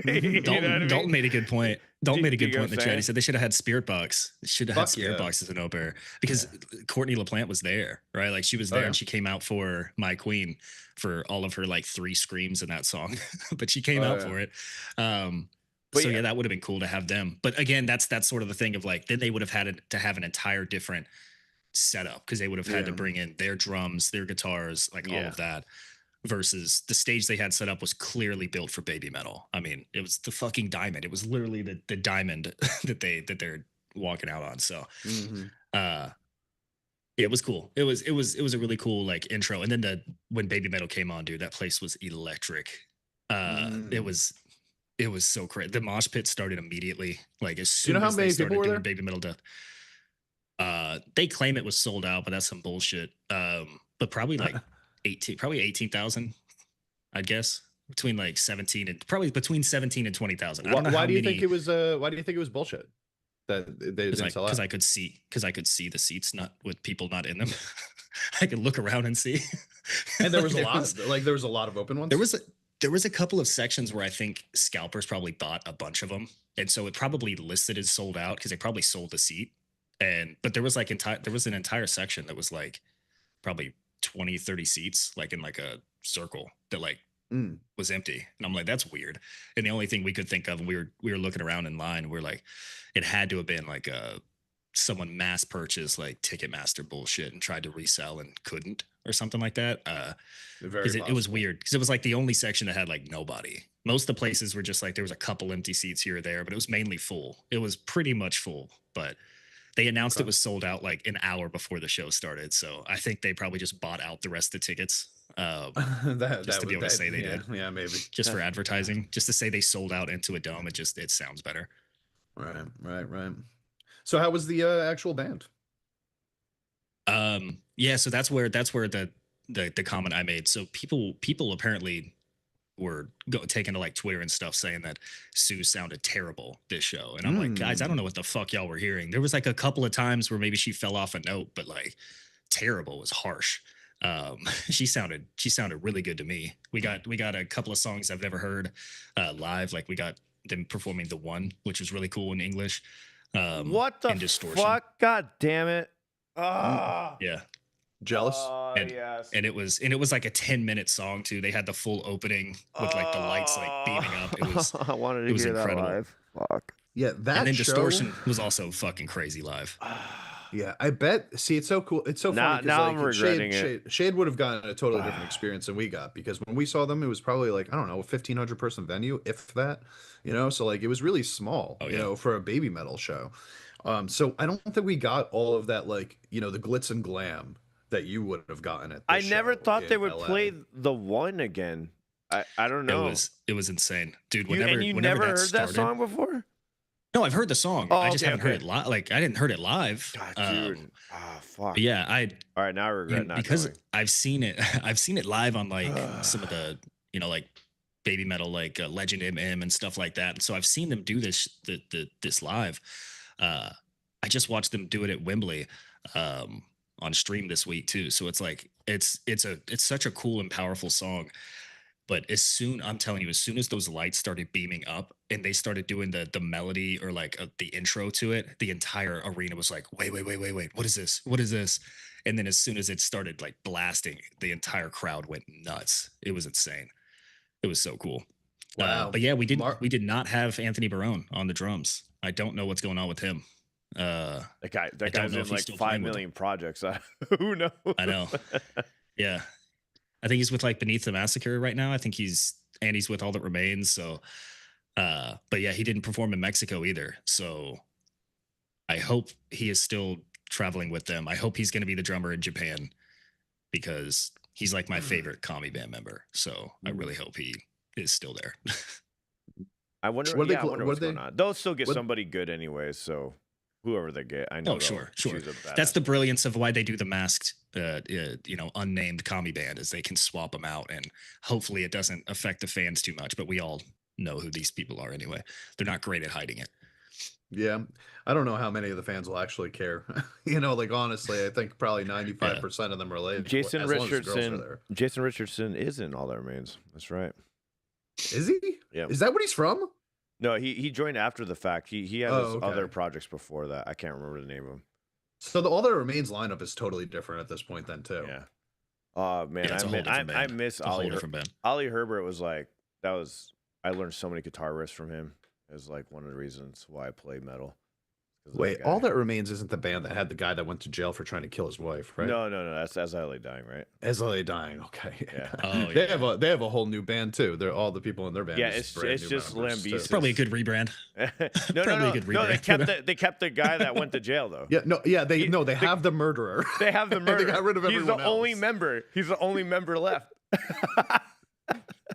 Speaker 1: Dalton made a good point. Dalton made a good point in the chat. He said they should have had Spirit Box. They should have had Spirit Box as an opener because Courtney LaPlante was there, right? Like she was there and she came out for My Queen for all of her like 3 screams in that song, but she came out for it. So that would have been cool to have them. But again, that's sort of the thing of like, then they would have had to have an entire different setup because they would have had to bring in their drums, their guitars, like all of that. Versus the stage they had set up was clearly built for Baby Metal. I mean, it was the fucking diamond. It was literally the diamond that they're walking out on. So, it was cool. It was a really cool like intro. And then when Baby Metal came on, dude, that place was electric. It was so crazy. The mosh pit started immediately. Like as soon as they started doing Baby Metal death. They claim it was sold out, but that's some bullshit. But probably like 18,000, I'd guess. Between like 17 and probably between 17 and 20,000.
Speaker 3: Why do you think it was bullshit? That they didn't sell out?
Speaker 1: Because I could see the seats not with people not in them. I could look around and see.
Speaker 3: And there was a lot there was a lot of open ones.
Speaker 1: There was a couple of sections where I think scalpers probably bought a bunch of them, and so it probably listed as sold out because they probably sold the seat. But there was like an entire section that was like probably 20, 30 seats, like in like a circle that like was empty. And I'm like, that's weird. And the only thing we could think of, we were looking around in line, we're like, it had to have been like someone mass purchased like Ticketmaster bullshit and tried to resell and couldn't or something like that. Because it was weird because it was like the only section that had like nobody. Most of the places were just like there was a couple empty seats here or there, but it was mainly full. It was pretty much full, but they announced it was sold out like an hour before the show started. So I think they probably just bought out the rest of the tickets just to be able to say they did.
Speaker 3: Yeah, maybe.
Speaker 1: Just for advertising, just to say they sold out into a dome. It sounds better.
Speaker 3: Right. So how was the actual band?
Speaker 1: So that's where the comment I made. So people apparently were taking to like Twitter and stuff saying that Sue sounded terrible this show. And I'm like, guys, I don't know what the fuck y'all were hearing. There was like a couple of times where maybe she fell off a note, but like terrible was harsh. She sounded really good to me. We got a couple of songs I've never heard live. Like we got them performing The One, which was really cool in English.
Speaker 2: What the fuck? God damn it.
Speaker 1: Yeah.
Speaker 3: Jealous.
Speaker 1: And it was like a 10-minute song too. They had the full opening with like the lights like beaming up. It was
Speaker 2: I wanted to hear incredible. That live. Fuck.
Speaker 3: Yeah, that
Speaker 1: and then
Speaker 3: show...
Speaker 1: Distortion was also fucking crazy live.
Speaker 3: Yeah, I bet. See, it's so cool. It's so funny.
Speaker 2: Now I'm regretting it.
Speaker 3: Shade would have gotten a totally different experience than we got because when we saw them, it was probably like, I don't know, a 1,500 person venue, if that, so like it was really small, for a Baby Metal show. So I don't think we got all of that, like, the glitz and glam that you would have gotten at this
Speaker 2: I never thought they would
Speaker 3: LA.
Speaker 2: play The One again. I don't know.
Speaker 1: It was insane, dude.
Speaker 2: You never heard that song before?
Speaker 1: No, I've heard the song.
Speaker 2: Oh,
Speaker 1: I just
Speaker 2: okay,
Speaker 1: haven't heard it live. Like I didn't heard it live.
Speaker 2: God, dude. Fuck.
Speaker 1: But yeah,
Speaker 2: All right, now I regret not
Speaker 1: because
Speaker 2: going.
Speaker 1: I've seen it. I've seen it live on like some of the like baby metal, like Legend MM and stuff like that. And so I've seen them do this this live. I just watched them do it at Wembley on stream this week too. So it's like it's such a cool and powerful song. But I'm telling you, as soon as those lights started beaming up and they started doing the melody or like the intro to it, the entire arena was like, wait, what is this? What is this? And then as soon as it started like blasting, the entire crowd went nuts. It was insane. It was so cool.
Speaker 3: Wow.
Speaker 1: But yeah, we did not have Anthony Barone on the drums. I don't know what's going on with him. That
Speaker 2: guy's in like 5 million projects. Who knows?
Speaker 1: I know. Yeah. I think he's with like Beneath the Massacre right now. I think he's with All That Remains. So, but yeah, he didn't perform in Mexico either. So I hope he is still traveling with them. I hope he's going to be the drummer in Japan because he's like my favorite Kami band member. So I really hope he is still there.
Speaker 2: I wonder what's going on. They'll still get somebody good anyways. So whoever they get, I know.
Speaker 1: Oh, sure. That's the brilliance of why they do the masked, unnamed Kami band, is they can swap them out, and hopefully it doesn't affect the fans too much. But we all know who these people are anyway. They're not great at hiding it.
Speaker 3: Yeah, I don't know how many of the fans will actually care. Like honestly, I think probably 95% of them relate.
Speaker 2: Jason Richardson is in All That Remains. That's right.
Speaker 3: Is he?
Speaker 2: Yeah.
Speaker 3: Is that what he's from?
Speaker 2: No, he joined after the fact. He had other projects before that. I can't remember the name of them.
Speaker 3: So the All That Remains lineup is totally different at this point then too.
Speaker 2: Yeah. Oh man, I miss Ollie. Ollie Herbert was like, I learned so many guitar riffs from him. It was like one of the reasons why I play metal.
Speaker 3: Wait, All That Remains isn't the band that had the guy that went to jail for trying to kill his wife, right?
Speaker 2: No. That's As I Lay Dying, right?
Speaker 3: As I Lay Dying. Okay.
Speaker 2: Yeah.
Speaker 1: Oh,
Speaker 3: they have a whole new band too. They're all the people in their band.
Speaker 2: Yeah, it's just Lambesis.
Speaker 1: It's probably a good rebrand.
Speaker 2: They kept the guy that went to jail though.
Speaker 3: They have the murderer.
Speaker 2: They have the murderer.
Speaker 3: They got rid of everyone
Speaker 2: else. He's the only member left.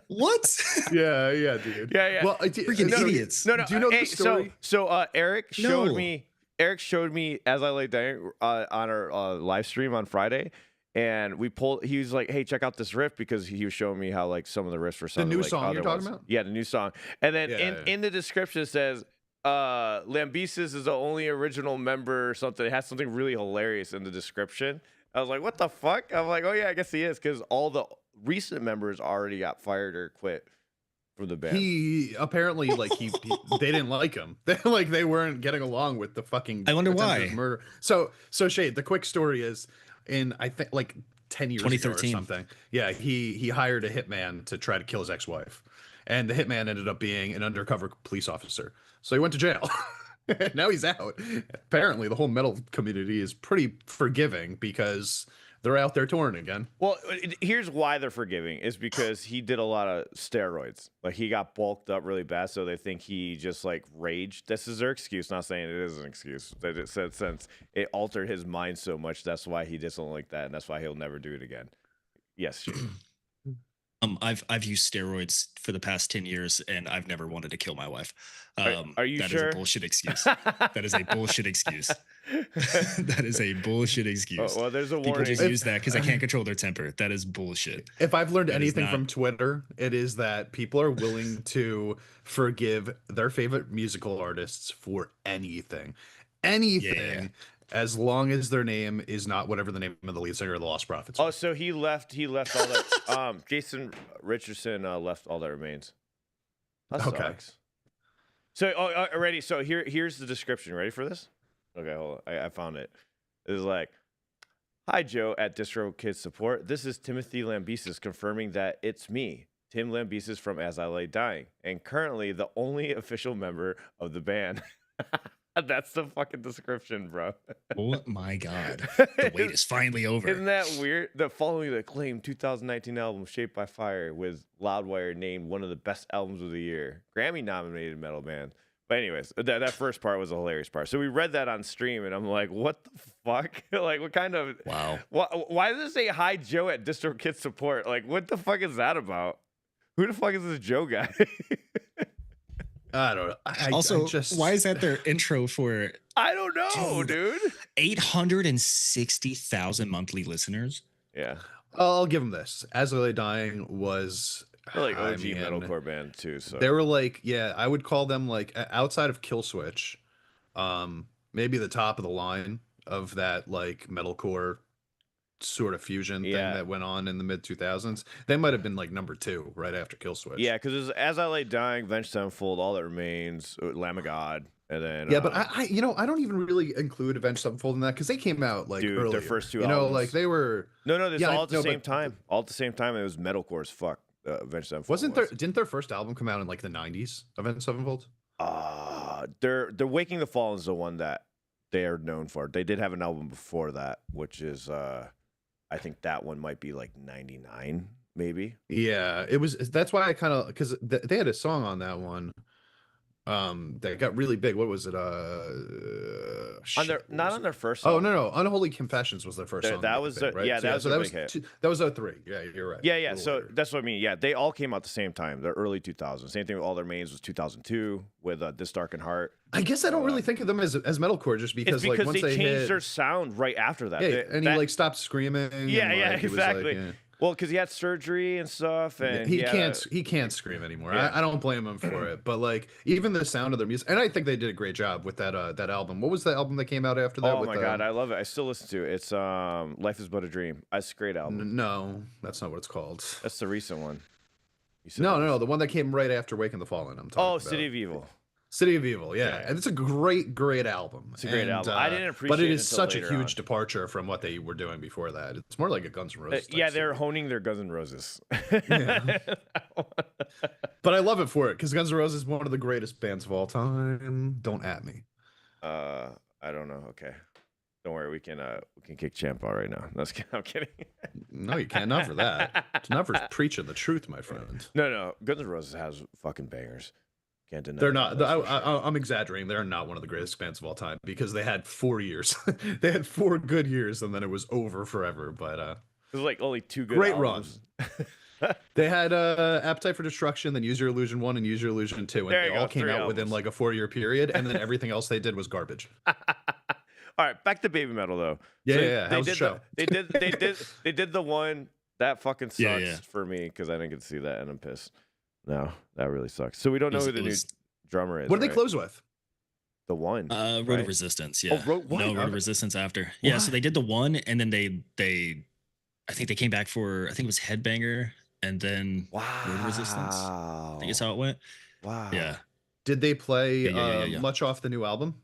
Speaker 1: What?
Speaker 3: Yeah, dude.
Speaker 2: Yeah.
Speaker 3: Well,
Speaker 1: freaking idiots.
Speaker 3: No. Do you know the story?
Speaker 2: So Eric showed me. As I Lay Dying on our live stream on Friday, and he was like, "Hey, check out this riff," because he was showing me how like some of the riffs were
Speaker 3: the new song you're talking about.
Speaker 2: Yeah, the new song. And then in the description it says, "Lambesis is the only original member," or something. It has something really hilarious in the description. I was like, "What the fuck?" I'm like, "Oh yeah, I guess he is," because all the recent members already got fired or quit from the band.
Speaker 3: He apparently they didn't like him. They weren't getting along with the fucking.
Speaker 1: I wonder why.
Speaker 3: Murder. So Shade, the quick story is, I think like 10 years ago or something. Yeah, he hired a hitman to try to kill his ex-wife, and the hitman ended up being an undercover police officer. So he went to jail. Now he's out. Apparently, the whole metal community is pretty forgiving because they're out there touring again.
Speaker 2: Well, here's why they're forgiving is because he did a lot of steroids. Like he got bulked up really bad, so they think he just like raged. This is their excuse. Not saying it is an excuse. That it said since it altered his mind so much, that's why he did something like that, and that's why he'll never do it again. Yes.
Speaker 1: I've used steroids for the past 10 years, and I've never wanted to kill my wife.
Speaker 2: Are you
Speaker 1: sure? That is a bullshit excuse. That is a bullshit excuse. That is a bullshit excuse.
Speaker 2: Well, there's a warning.
Speaker 1: People just use that because I can't control their temper. That is bullshit.
Speaker 3: If I've learned anything from Twitter, it is that people are willing to forgive their favorite musical artists for anything. Yeah. As long as their name is not whatever the name of the lead singer of the Lost Prophets.
Speaker 2: Oh, so he left all that. Jason Richardson left All That Remains. That sucks. So already. So here's the description. Ready for this? Okay, hold on. I found it. It's like, "Hi Joe at Distro Kids Support. This is Timothy Lambesis confirming that it's me, Tim Lambesis from As I Lay Dying, and currently the only official member of the band." That's the fucking description, bro.
Speaker 1: Oh my god. The wait is finally over.
Speaker 2: Isn't that weird? The following the acclaimed 2019 album Shaped by Fire with Loudwire named one of the best albums of the year. Grammy nominated metal band. But anyways, that first part was a hilarious part. So we read that on stream and I'm like, what the fuck? Like what kind of
Speaker 1: wow.
Speaker 2: Why does it say "Hi Joe at Distro Kids Support"? Like what the fuck is that about? Who the fuck is this Joe guy?
Speaker 3: I don't know.
Speaker 1: Also,
Speaker 3: I just
Speaker 1: why is that their intro for?
Speaker 2: I don't know, dude.
Speaker 1: 860,000 monthly listeners.
Speaker 2: Yeah.
Speaker 3: I'll give them this. As I Lay Dying was
Speaker 2: They're like OG metalcore band too. So
Speaker 3: they were like, yeah, I would call them like outside of Killswitch, maybe the top of the line of that like metalcore sort of fusion thing that went on in the mid 2000s. They might have been like number 2 right after Killswitch.
Speaker 2: Yeah, because As I Lay Dying, Avenged Sevenfold, All That Remains, Lamb of God, and then
Speaker 3: but I I don't even really include Avenged Sevenfold in that because they came out like earlier.
Speaker 2: Their first 2
Speaker 3: albums.
Speaker 2: albums.
Speaker 3: Like they were
Speaker 2: this all at the same time. All at the same time. It was metalcore as fuck. Avenged Sevenfold
Speaker 3: didn't their first album come out in like the 90s? Avenged Sevenfold.
Speaker 2: They're Waking the Fallen is the one that they are known for. They did have an album before that, which is I think that one might be like 99, maybe.
Speaker 3: Yeah, it was. That's why I kind of because they had a song on that one that got really big. What was it?
Speaker 2: Not on their first
Speaker 3: song.
Speaker 2: Oh
Speaker 3: no, Unholy Confessions was their first song.
Speaker 2: That was right? Yeah, that was a big hit.
Speaker 3: That was 03. Yeah, you're right.
Speaker 2: Yeah. So that's what I mean. Yeah, they all came out at the same time. The early 2000s. Same thing with All Their Remains was 2002 with This Darkened Heart.
Speaker 3: I guess I don't really think of them as metalcore just because like once
Speaker 2: they changed
Speaker 3: hit
Speaker 2: their sound right after that.
Speaker 3: Yeah, and he like stopped screaming.
Speaker 2: Yeah,
Speaker 3: and,
Speaker 2: exactly. Well, because he had surgery and stuff, and
Speaker 3: he can't scream anymore. I don't blame him for it, but like even the sound of their music, and I think they did a great job with that that album. What was the album that came out after that?
Speaker 2: Oh my god, I love it. I still listen to it. It's Life Is But a Dream. It's a great album.
Speaker 3: No, that's not what it's called.
Speaker 2: That's the recent one.
Speaker 3: No, the one that came right after Waking the Fallen. I'm talking about.
Speaker 2: City of Evil.
Speaker 3: City of Evil, yeah. And it's a great album.
Speaker 2: It's a great album. I didn't appreciate it,
Speaker 3: but it is such a huge departure from what they were doing before that. It's more like a Guns N' Roses.
Speaker 2: They're honing their Guns N' Roses.
Speaker 3: But I love it for it because Guns N' Roses is one of the greatest bands of all time. Don't at me.
Speaker 2: I don't know. Okay, don't worry. We can kick Champ out right now. I'm kidding.
Speaker 3: No, you can't. Not for that. It's not for preaching the truth, my friend.
Speaker 2: No. Guns N' Roses has fucking bangers.
Speaker 3: They're not. I'm exaggerating. They're not one of the greatest bands of all time because they had 4 years. They had 4 good years, and then it was over forever. But
Speaker 2: it was like only 2 good
Speaker 3: great
Speaker 2: albums.
Speaker 3: runs. They had Appetite for Destruction, then Use Your Illusion 1 and Use Your Illusion 2, and they all came out within like a 4-year period, and then everything else they did was garbage.
Speaker 2: All right, back to Baby Metal though.
Speaker 3: Yeah. How's the show?
Speaker 2: They did the one that fucking sucks for me because I didn't get to see that, and I'm pissed. No, that really sucks. So we don't know who the new drummer is.
Speaker 3: What did they close with?
Speaker 2: The one.
Speaker 1: Road of Resistance. Yeah.
Speaker 2: Road
Speaker 1: of Resistance after. Yeah. So they did the one, and then they I think they came back for it was Headbanger, and then Road of Resistance. I think that's how it went.
Speaker 2: Wow.
Speaker 1: Yeah.
Speaker 3: Did they play much off the new album?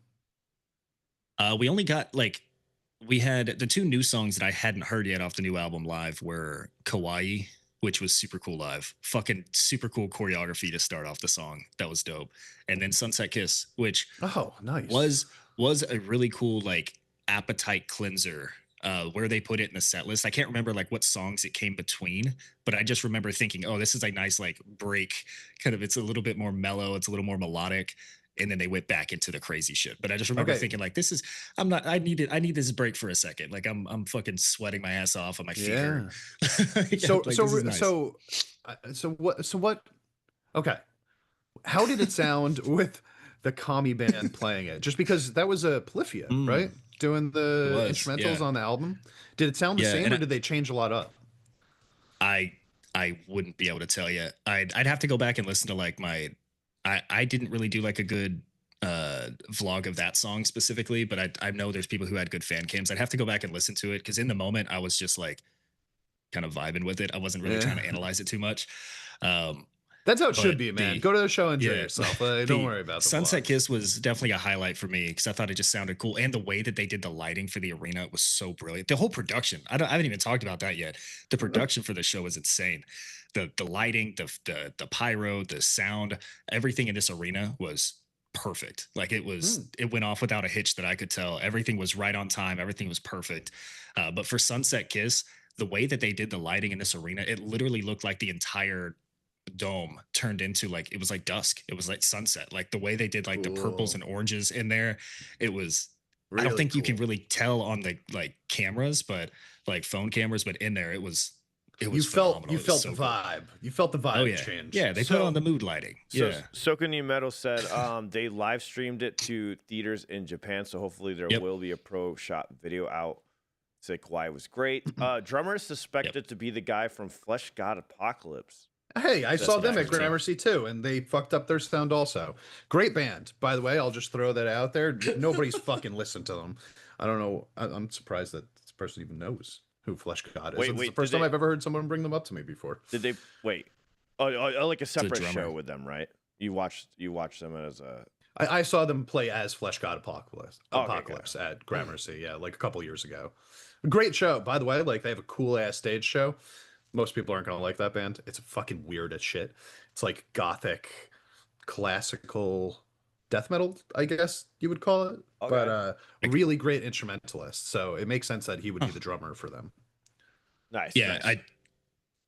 Speaker 1: We only got we had the 2 new songs that I hadn't heard yet off the new album live were Kawaii, which was super cool live. Fucking super cool choreography to start off the song. That was dope. And then Sunset Kiss, which
Speaker 3: nice.
Speaker 1: was a really cool appetite cleanser where they put it in the set list. I can't remember what songs it came between, but I just remember thinking, oh, this is a nice break. Kind of, it's a little bit more mellow, it's a little more melodic. And then they went back into the crazy shit. But I just remember thinking I need this break for a second. I'm fucking sweating my ass off on my feet.
Speaker 3: So what? Okay. How did it sound with the Kami band playing it? Just because that was a Polyphia, right? Doing the instrumentals on the album. Did it sound the same or did they change a lot up?
Speaker 1: I wouldn't be able to tell you. I'd have to go back and listen to my I didn't really do a good vlog of that song specifically, but I know there's people who had good fan cams. I'd have to go back and listen to it because in the moment I was just kind of vibing with it. I wasn't really trying to analyze it too much.
Speaker 3: That's how it should be, man. Go to the show and enjoy yourself. Don't worry about the
Speaker 1: Sunset Kiss was definitely a highlight for me because I thought it just sounded cool, and the way that they did the lighting for the arena was so brilliant. The whole production, I haven't even talked about that yet. The production for the show was insane. The lighting, the pyro, the sound, everything in this arena was perfect. It went off without a hitch that I could tell. Everything was right on time. Everything was perfect. But for Sunset Kiss, the way that they did the lighting in this arena, it literally looked like the entire dome turned into it was like dusk. It was like sunset. The way they did the purples and oranges in there, it was really I don't think you can really tell on the cameras, but phone cameras, but in there it was It was phenomenal.
Speaker 3: You felt the vibe. You felt the vibe change.
Speaker 1: Yeah, they put on the mood lighting. Yeah.
Speaker 2: Soka New Metal said they live streamed it to theaters in Japan, so hopefully there will be a pro shot video out. ZILQUI was great. Drummer is suspected to be the guy from Flesh God Apocalypse.
Speaker 3: Hey, I saw them at Gramercy too, and they fucked up their sound also. Great band, by the way. I'll just throw that out there. Nobody's fucking listened to them. I don't know. I'm surprised that this person even knows who Flesh God is. It's the first time I've ever heard someone bring them up to me before.
Speaker 2: Did they wait? Oh, like a separate show with them, right? You watched them as a.
Speaker 3: I saw them play as Flesh God Apocalypse at Gramercy, like a couple years ago. Great show, by the way. Like they have a cool ass stage show. Most people aren't gonna like that band. It's fucking weird as shit. It's like gothic, classical death metal, I guess you would call it. Okay. But really great instrumentalist. So it makes sense that he would be the drummer for them.
Speaker 2: Nice.
Speaker 1: Yeah,
Speaker 2: nice.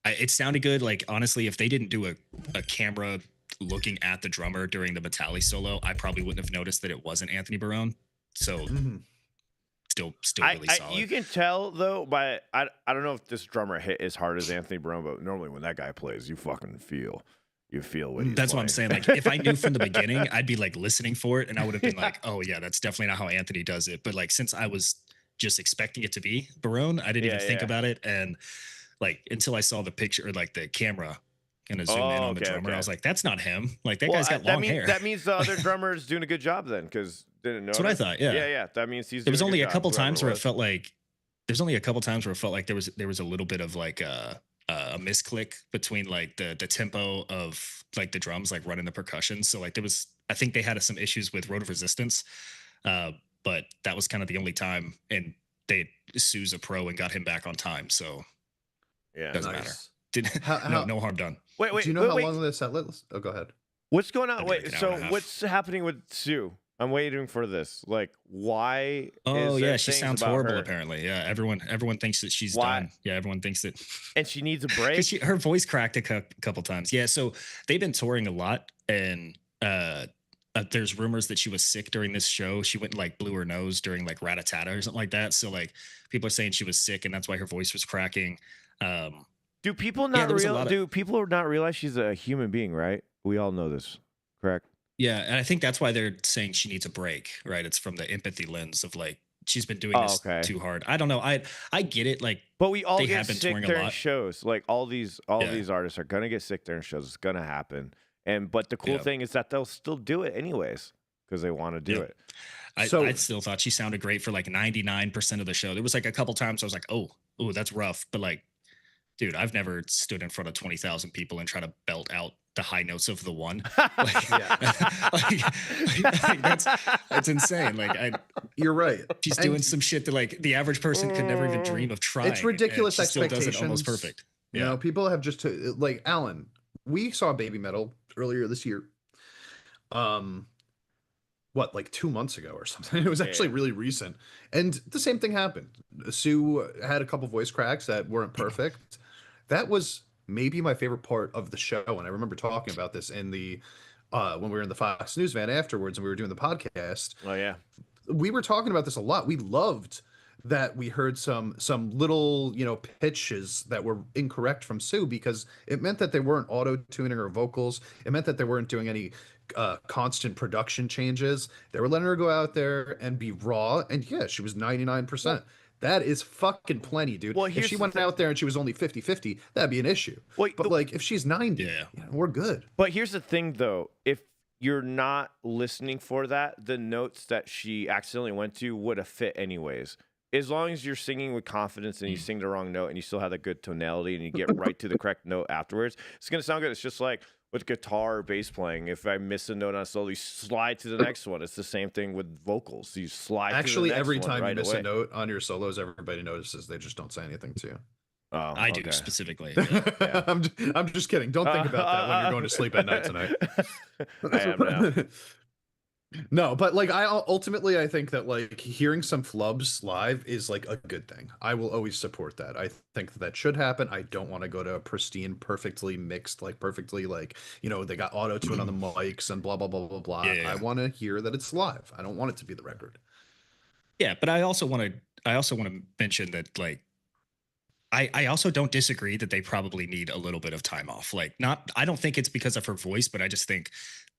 Speaker 1: It sounded good. Like honestly, if they didn't do a camera looking at the drummer during the Metalli solo, I probably wouldn't have noticed that it wasn't Anthony Barone. So still really solid.
Speaker 2: You can tell though, but I don't know if this drummer hit as hard as Anthony Barone, but normally when that guy plays, you fucking feel what he's
Speaker 1: That's
Speaker 2: playing.
Speaker 1: what I'm saying. Like if I knew from the beginning, I'd be like listening for it, and I would have been like, oh yeah, that's definitely not how Anthony does it. But like since I was just expecting it to be Barone, I didn't even think about it, and like until I saw the picture or like the camera gonna zoom in on the drummer, I was like, that's not him. Like that guy's got long hair.
Speaker 2: That means the other drummer is doing a good job then, because didn't know.
Speaker 1: That's what I thought. Yeah.
Speaker 2: Yeah. That means he's.
Speaker 1: There was only a couple times where it felt like there was a little bit of like a misclick between like the tempo of like the drums, like running the percussion. So like I think they had some issues with road of resistance, but that was kind of the only time, and they Sue's a pro and got him back on time. So
Speaker 2: yeah,
Speaker 1: doesn't matter. No harm done.
Speaker 3: Wait. Do you know how long the set list? Oh, go ahead.
Speaker 2: What's going on? Wait, so what's happening with Sue? I'm waiting for this. Like, why?
Speaker 1: Oh yeah, she sounds horrible. Apparently, yeah. Everyone thinks that she's done. Yeah, everyone thinks that.
Speaker 2: And she needs a break.
Speaker 1: Her voice cracked a couple times. Yeah, so they've been touring a lot, and there's rumors that she was sick during this show. She went and like blew her nose during like Rat-a-Tata or something like that. So like people are saying she was sick, and that's why her voice was cracking.
Speaker 2: Do people not realize she's a human being, right? We all know this, correct?
Speaker 1: Yeah, and I think that's why they're saying she needs a break, right? It's from the empathy lens of like she's been doing this too hard. I don't know. I get it. Like,
Speaker 2: but we all get sick during shows. Like all these artists are gonna get sick during shows. It's gonna happen. But the cool thing is that they'll still do it anyways because they want to do it.
Speaker 1: I still thought she sounded great for like 99% of the show. There was like a couple times I was like, oh, that's rough. But like, dude, I've never stood in front of 20,000 people and try to belt out the high notes of the one. That's insane. Like
Speaker 3: you're right.
Speaker 1: She's doing some shit that like the average person could never even dream of trying.
Speaker 3: It's ridiculous expectations.
Speaker 1: Still does it almost perfect.
Speaker 3: You know, people have just like Alan. We saw BABYMETAL earlier this year. Like 2 months ago or something. It was actually really recent. And the same thing happened. Sue had a couple voice cracks that weren't perfect. That was maybe my favorite part of the show. And I remember talking about this in the when we were in the Fox News van afterwards and we were doing the podcast.
Speaker 2: Oh yeah.
Speaker 3: We were talking about this a lot. We loved that we heard some little, pitches that were incorrect from Sue, because it meant that they weren't auto-tuning her vocals. It meant that they weren't doing any constant production changes. They were letting her go out there and be raw. And yeah, she was 99%. Yeah. That is fucking plenty, dude. Well, if she went out there and she was only 50-50, that'd be an issue. But like if she's 90, we're good.
Speaker 2: But here's the thing though. If you're not listening for that, the notes that she accidentally went to would have fit anyways. As long as you're singing with confidence and you sing the wrong note and you still have that good tonality and you get right to the correct note afterwards, it's going to sound good. It's just like with guitar or bass playing. If I miss a note on a solo, you slide to the next one. It's the same thing with vocals. You slide
Speaker 3: to the next
Speaker 2: every
Speaker 3: one
Speaker 2: time
Speaker 3: you miss a note on your solos, everybody notices. They just don't say anything to you.
Speaker 2: Oh,
Speaker 1: I do specifically.
Speaker 3: Yeah. I'm just kidding. Don't think about that when you're going to sleep at night tonight.
Speaker 2: I am now.
Speaker 3: No, but like I think that like hearing some flubs live is like a good thing. I will always support that. I think that should happen. I don't want to go to a pristine, perfectly mixed, like perfectly like, they got auto tune on the mics and blah blah blah blah blah. I want to hear that it's live. I don't want it to be the record.
Speaker 1: Yeah, but I also want to mention that like I also don't disagree that they probably need a little bit of time off. Like, I don't think it's because of her voice, but I just think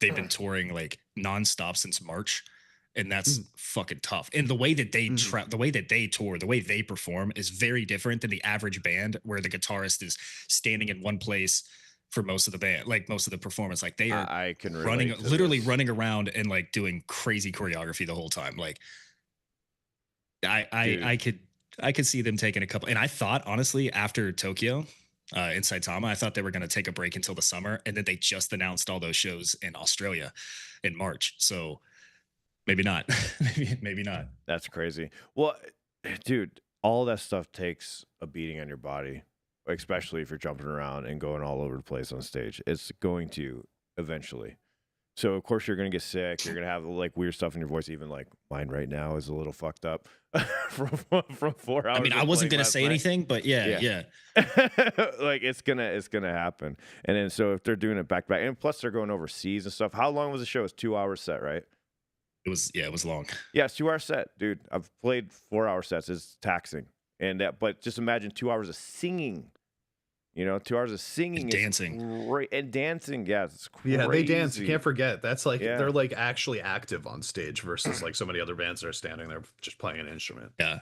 Speaker 1: they've been touring like nonstop since March, and that's fucking tough. And the way that they the way that they tour, the way they perform is very different than the average band, where the guitarist is standing in one place for most of the band, like most of the performance. Like they are
Speaker 2: I can
Speaker 1: running, literally running around and like doing crazy choreography the whole time. Like I could see them taking a couple. And I thought, honestly, after Tokyo, in Saitama, I thought they were going to take a break until the summer, and then they just announced all those shows in Australia in March. So maybe not. maybe not.
Speaker 2: That's crazy. Well, dude, all that stuff takes a beating on your body, especially if you're jumping around and going all over the place on stage. It's going to eventually. So of course you're gonna get sick. You're gonna have like weird stuff in your voice. Even like mine right now is a little fucked up from 4 hours.
Speaker 1: I mean, I wasn't gonna say anything, but yeah.
Speaker 2: Like it's gonna happen. And then so if they're doing it back to back, and plus they're going overseas and stuff. How long was the show? It's 2 hours set, right?
Speaker 1: It was long.
Speaker 2: Yeah, it's 2 hour set, dude. I've played 4 hour sets. It's taxing, but just imagine 2 hours of singing. 2 hours of singing,
Speaker 1: and dancing,
Speaker 2: great, and dancing. Yeah, it's crazy.
Speaker 3: Yeah, they dance. You can't forget. That's like they're like actually active on stage versus like so many other bands that are standing there just playing an instrument.
Speaker 1: Yeah,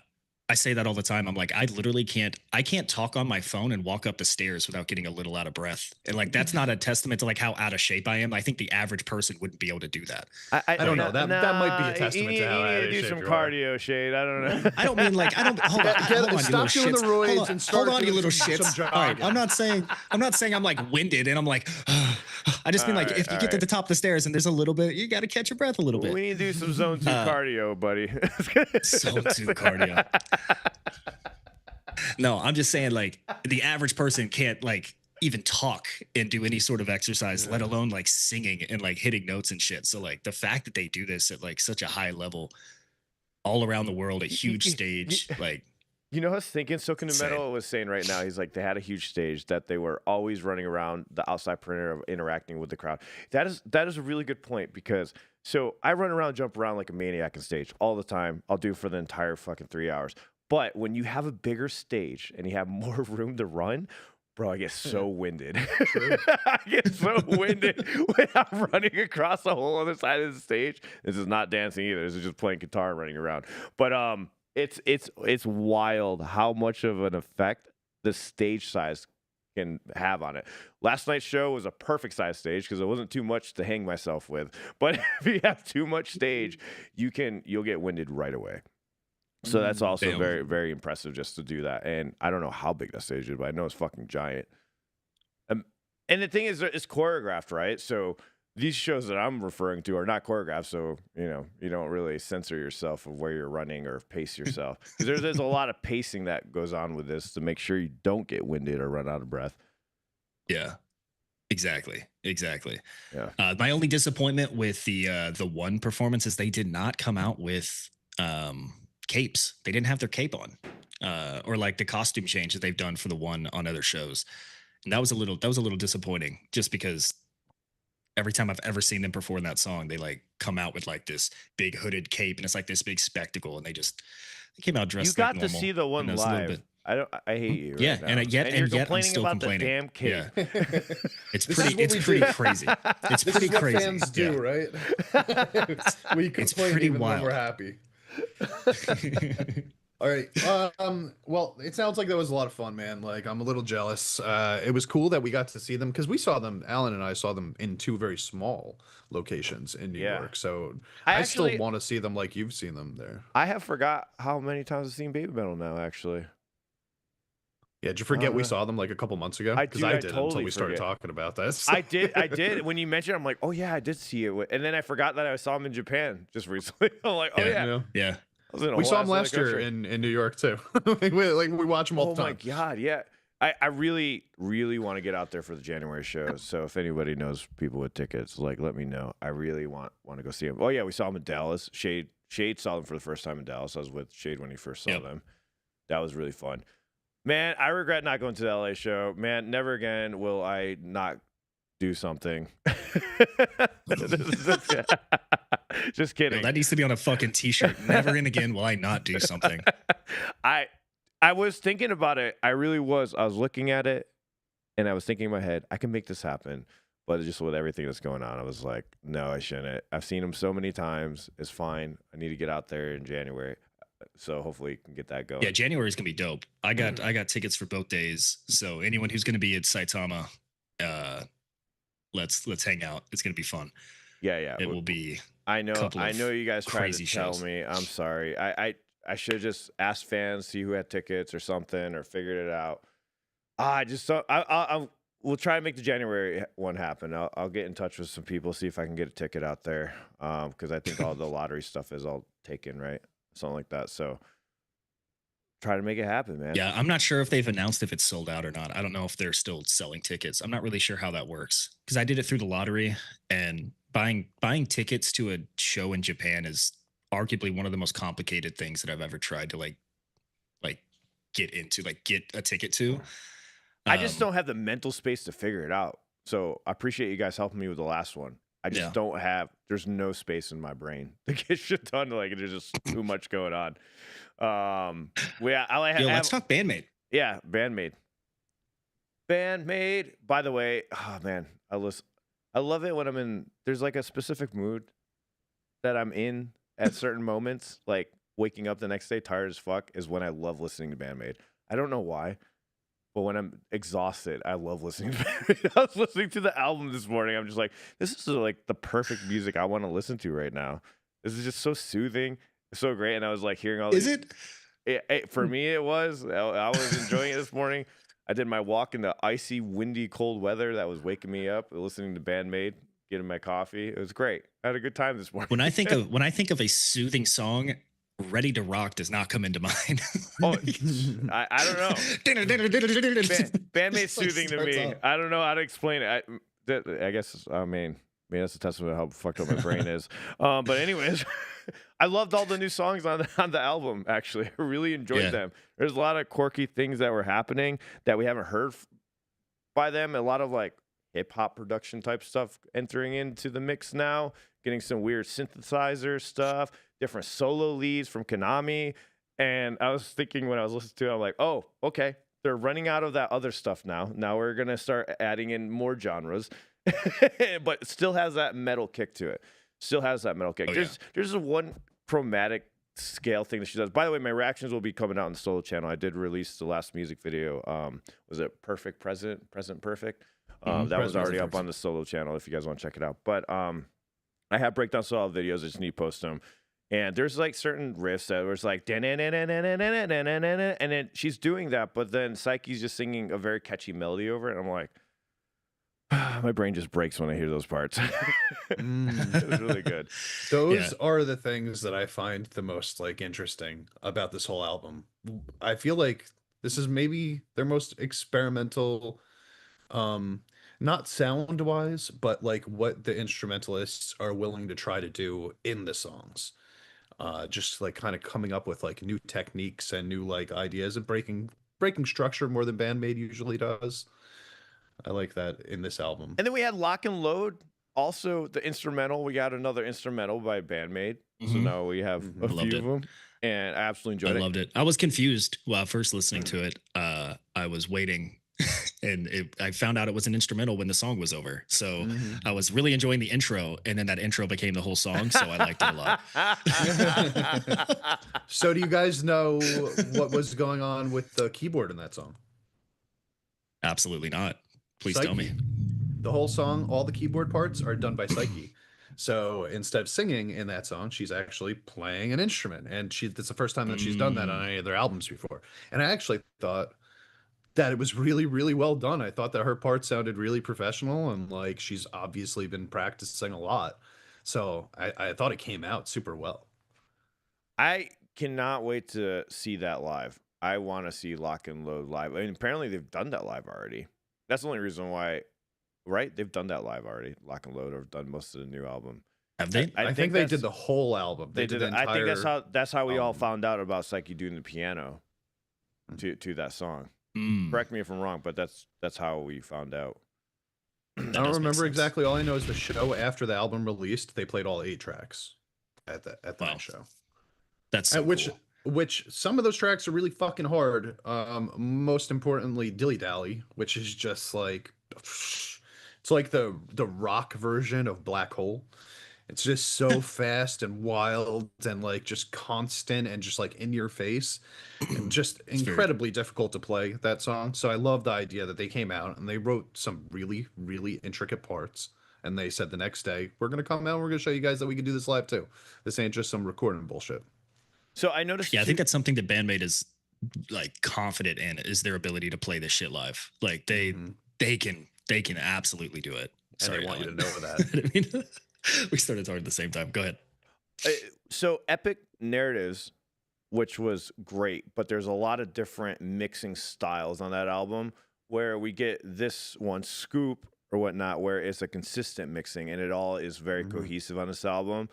Speaker 1: I say that all the time. I'm like, I literally can't talk on my phone and walk up the stairs without getting a little out of breath. And like, that's not a testament to like how out of shape I am. I think the average person wouldn't be able to do that.
Speaker 3: I don't know. That might be a testament to how out of shape
Speaker 2: do some cardio, Shade. I don't know.
Speaker 1: I don't mean like, hold on,
Speaker 3: stop doing the roids and start
Speaker 1: hold on, you little shits. All right, I'm not saying I'm like winded and I'm like, I just mean like if you get to the top of the stairs and there's a little bit, you got to catch your breath a little bit.
Speaker 2: We need to do some zone 2 cardio, buddy.
Speaker 1: Zone 2 cardio. No, I'm just saying like the average person can't like even talk and do any sort of exercise, let alone like singing and like hitting notes and shit. So like the fact that they do this at like such a high level all around the world, a huge stage, like.
Speaker 2: You know, I was thinking, Soaking to Metal was saying right now, he's like, they had a huge stage that they were always running around the outside perimeter of interacting with the crowd. That is a really good point, because so I run around, jump around like a maniac on stage all the time. I'll do for the entire fucking 3 hours. But when you have a bigger stage and you have more room to run, bro, I get so winded. I get so winded when I'm running across the whole other side of the stage. This is not dancing either. This is just playing guitar and running around. But it's wild how much of an effect the stage size can have on it. Last night's show was a perfect size stage because it wasn't too much to hang myself with. But if you have too much stage, you'll get winded right away. So that's also very, very impressive just to do that. And I don't know how big that stage is, but I know it's fucking giant. And the thing is, it's choreographed, right? So these shows that I'm referring to are not choreographed, so you don't really censor yourself of where you're running or pace yourself. Because there's a lot of pacing that goes on with this to make sure you don't get winded or run out of breath.
Speaker 1: Yeah, exactly.
Speaker 2: Yeah.
Speaker 1: My only disappointment with the one performance is they did not come out with capes. They didn't have their cape on, or like the costume change that they've done for the one on other shows, and that was a little disappointing. Just because every time I've ever seen them perform that song, they like come out with like this big hooded cape, and it's like this big spectacle, and they came out dressed. You got
Speaker 2: to see the one live. I hate you.
Speaker 1: Yeah,
Speaker 2: right
Speaker 1: and yet I'm still
Speaker 2: about
Speaker 1: complaining.
Speaker 2: The damn cape.
Speaker 1: Yeah. It's pretty crazy. It's pretty crazy.
Speaker 3: What fans do, right? We complain
Speaker 1: pretty
Speaker 3: even
Speaker 1: wild.
Speaker 3: when we're happy. All right. Well, it sounds like that was a lot of fun, man. Like, I'm a little jealous. It was cool that we got to see them because we saw them. Alan and I saw them in 2 very small locations in New York. So I still want to see them like you've seen them there.
Speaker 2: I have forgot how many times I've seen BABYMETAL now. Actually.
Speaker 3: Yeah, did you forget we saw them like a couple months ago? Because I did totally until we started talking about this.
Speaker 2: I did. When you mentioned it, I'm like, oh yeah, I did see it. And then I forgot that I saw them in Japan just recently. I'm like, oh yeah.
Speaker 3: We saw them last year in New York too. we watch them all the time.
Speaker 2: Oh my god, yeah. I really, really want to get out there for the January shows. So if anybody knows people with tickets, like let me know. I really want to go see them. Oh yeah, we saw them in Dallas. Shade saw them for the first time in Dallas. I was with Shade when he first saw them. That was really fun. Man, I regret not going to the LA show. Man, never again will I not do something. Just kidding.
Speaker 1: That needs to be on a fucking t-shirt. Never and again will I not do something.
Speaker 2: I was thinking about it. I really was. I was looking at it, and I was thinking in my head, I can make this happen. But just with everything that's going on, I was like, no, I shouldn't. I've seen him so many times. It's fine. I need to get out there in January. So hopefully you can get that going.
Speaker 1: Yeah, January is gonna be dope. I got tickets for both days. So anyone who's gonna be at Saitama, let's hang out. It's gonna be fun.
Speaker 2: Yeah.
Speaker 1: It will be.
Speaker 2: I know you guys tried to tell
Speaker 1: shows.
Speaker 2: me. I'm sorry. I should have just asked fans, see who had tickets or something, or figured it out. I just so we'll try and make the January one happen. I'll get in touch with some people, see if I can get a ticket out there. Because I think all the lottery stuff is all taken, right? Something like that. So try to make it happen, man.
Speaker 1: Yeah, I'm not sure if they've announced if it's sold out or not. I don't know if they're still selling tickets. I'm not really sure how that works because I did it through the lottery, and buying tickets to a show in Japan is arguably one of the most complicated things that I've ever tried to like get into, like get a ticket to.
Speaker 2: I just don't have the mental space to figure it out. So I appreciate you guys helping me with the last one. I just don't have, there's no space in my brain to get shit done. Like there's just too much going on.
Speaker 1: Let's talk BAND-MAID.
Speaker 2: Yeah, BAND-MAID. BAND-MAID. By the way, oh man, I love it when I'm in, there's like a specific mood that I'm in at certain moments. Like waking up the next day tired as fuck is when I love listening to BAND-MAID. I don't know why. But when I'm exhausted, I love listening to BAND-MAID. I was listening to the album this morning. I'm just like, this is like the perfect music I want to listen to right now. This is just so soothing. It's so great. And I was like hearing all
Speaker 1: Is
Speaker 2: these... For me, it was. I was enjoying it this morning. I did my walk in the icy, windy, cold weather that was waking me up, listening to BAND-MAID, getting my coffee. It was great. I had a good time this morning.
Speaker 1: When I think of a soothing song, Ready to Rock does not come into mind.
Speaker 2: I don't know. BAND-MAID's soothing to me. I don't know how to explain it. I guess, I mean, that's a testament to how fucked up my brain is. But anyways, I loved all the new songs on the album, actually. I really enjoyed them. There's a lot of quirky things that were happening that we haven't heard by them. A lot of like hip-hop production type stuff entering into the mix now. Getting some weird synthesizer stuff. Different solo leads from Konami. And I was thinking when I was listening to it, I'm like, oh, okay. They're running out of that other stuff now. Now we're going to start adding in more genres. But it still has that metal kick to it. Still has that metal kick. There's one chromatic scale thing that she does. By the way, my reactions will be coming out on the solo channel. I did release the last music video. Was it Perfect Present Perfect? That was already up on the solo channel if you guys want to check it out. But I have breakdown solo videos. I just need to post them. And there's like certain riffs that was like, and then she's doing that, but then Psyche's just singing a very catchy melody over it. And I'm like, my brain just breaks when I hear those parts. It was really good.
Speaker 3: Those are the things that I find the most like interesting about this whole album. I feel like this is maybe their most experimental, not sound wise, but like what the instrumentalists are willing to try to do in the songs. Just like kind of coming up with like new techniques and new like ideas and breaking structure more than BAND-MAID usually does. I like that in this album.
Speaker 2: And then we had Lock and Load, also the instrumental. We got another instrumental by BAND-MAID. So now we have a few of them, and I absolutely enjoyed it.
Speaker 1: I loved it. I was confused while first listening to it. I was waiting. And I found out it was an instrumental when the song was over. So I was really enjoying the intro, and then that intro became the whole song. So I liked it a lot.
Speaker 3: So do you guys know what was going on with the keyboard in that song?
Speaker 1: Absolutely not. Please
Speaker 3: Psyche.
Speaker 1: Tell me.
Speaker 3: The whole song, all the keyboard parts are done by Psyche. So instead of singing in that song, she's actually playing an instrument. And that's the first time that she's done that on any of their albums before. And I actually thought that it was really, really well done. I thought that her part sounded really professional, and like she's obviously been practicing a lot. So I thought it came out super well.
Speaker 2: I cannot wait to see that live. I want to see Lock and Load live. I mean, apparently they've done that live already. That's the only reason why, right? They've done that live already. Lock and Load have done most of the new album.
Speaker 1: Have they?
Speaker 3: I think they did the whole album.
Speaker 2: They did. I think that's how we all found out about Psyche doing the piano to that song. Correct me if I'm wrong, but that's how we found out.
Speaker 3: I don't remember exactly. All I know is the show after the album released, they played all 8 tracks at that show.
Speaker 1: That's so cool.
Speaker 3: which some of those tracks are really fucking hard. Most importantly, Dilly Dally, which is just like it's like the rock version of Black Hole. It's just so fast and wild and like just constant and just like in your face and just incredibly difficult to play that song. So I love the idea that they came out and they wrote some really, really intricate parts. And they said the next day, we're going to come out and we're going to show you guys that we can do this live too. This ain't just some recording bullshit.
Speaker 2: So I noticed.
Speaker 1: Yeah, I think that's something that BAND-MAID is like confident in, is their ability to play this shit live. Like they can absolutely do it.
Speaker 3: Sorry, and I want you to know that.
Speaker 1: I mean, we started talking at the same time. Go ahead.
Speaker 2: So Epic Narratives, which was great, but there's a lot of different mixing styles on that album where we get this one, Scooooop or whatnot, where it's a consistent mixing and it all is very cohesive on this album.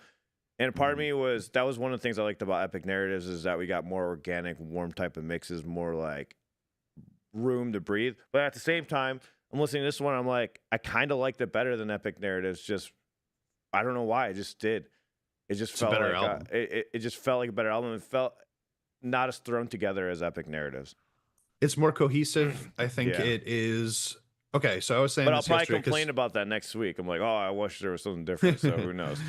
Speaker 2: And part of me was, that was one of the things I liked about Epic Narratives, is that we got more organic, warm type of mixes, more like room to breathe. But at the same time, I'm listening to this one, I'm like, I kind of liked it better than Epic Narratives. Just, I don't know why, I just did. It just felt like album. It just felt like a better album. It felt not as thrown together as Epic Narratives.
Speaker 3: It's more cohesive. I think it is. Okay, so I was saying,
Speaker 2: but I'll probably complain about that next week. I'm like, oh, I wish there was something different. So who knows?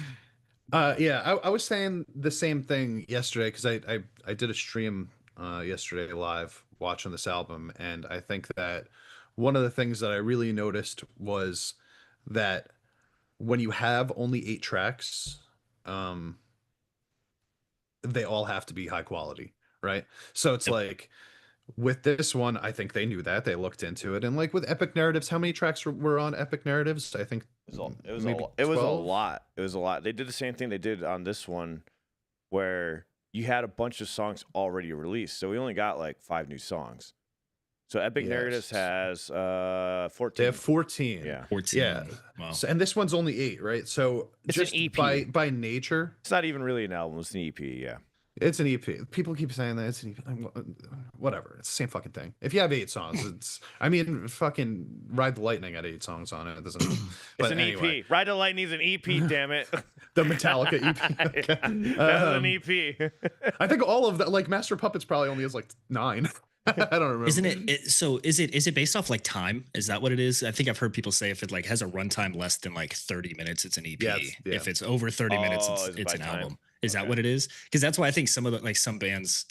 Speaker 3: Yeah, I was saying the same thing yesterday because I did a stream yesterday live watching this album, and I think that one of the things that I really noticed was that when you have only 8 tracks, they all have to be high quality, right? So it's like with this one, I think they knew that. They looked into it. And like with Epic Narratives, how many tracks were on Epic Narratives? I think
Speaker 2: it was a lot. It was a lot. They did the same thing they did on this one where you had a bunch of songs already released. So we only got like 5 new songs. So Epic Narratives has 14.
Speaker 3: They have 14.
Speaker 2: Yeah.
Speaker 1: 14.
Speaker 3: Yeah.
Speaker 1: Wow.
Speaker 3: So, and this one's only 8, right? So
Speaker 2: it's
Speaker 3: just
Speaker 2: an EP.
Speaker 3: by nature.
Speaker 2: It's not even really an album, it's an EP, yeah.
Speaker 3: It's an EP. People keep saying that it's an EP. Whatever. It's the same fucking thing. If you have 8 songs, it's. I mean, fucking Ride the Lightning had 8 songs on it. It doesn't.
Speaker 2: It's an EP. Ride the Lightning's an EP. Damn it.
Speaker 3: The Metallica EP. Okay.
Speaker 2: That's an EP.
Speaker 3: I think all of that, like Master of Puppets, probably only has like 9. I don't remember.
Speaker 1: Isn't it? So is it based off like time? Is that what it is? I think I've heard people say if it like has a runtime less than like 30 minutes, it's an EP. Yeah. If it's over 30 minutes, it's an album. Is that what it is? Because that's why I think some of the like some bands,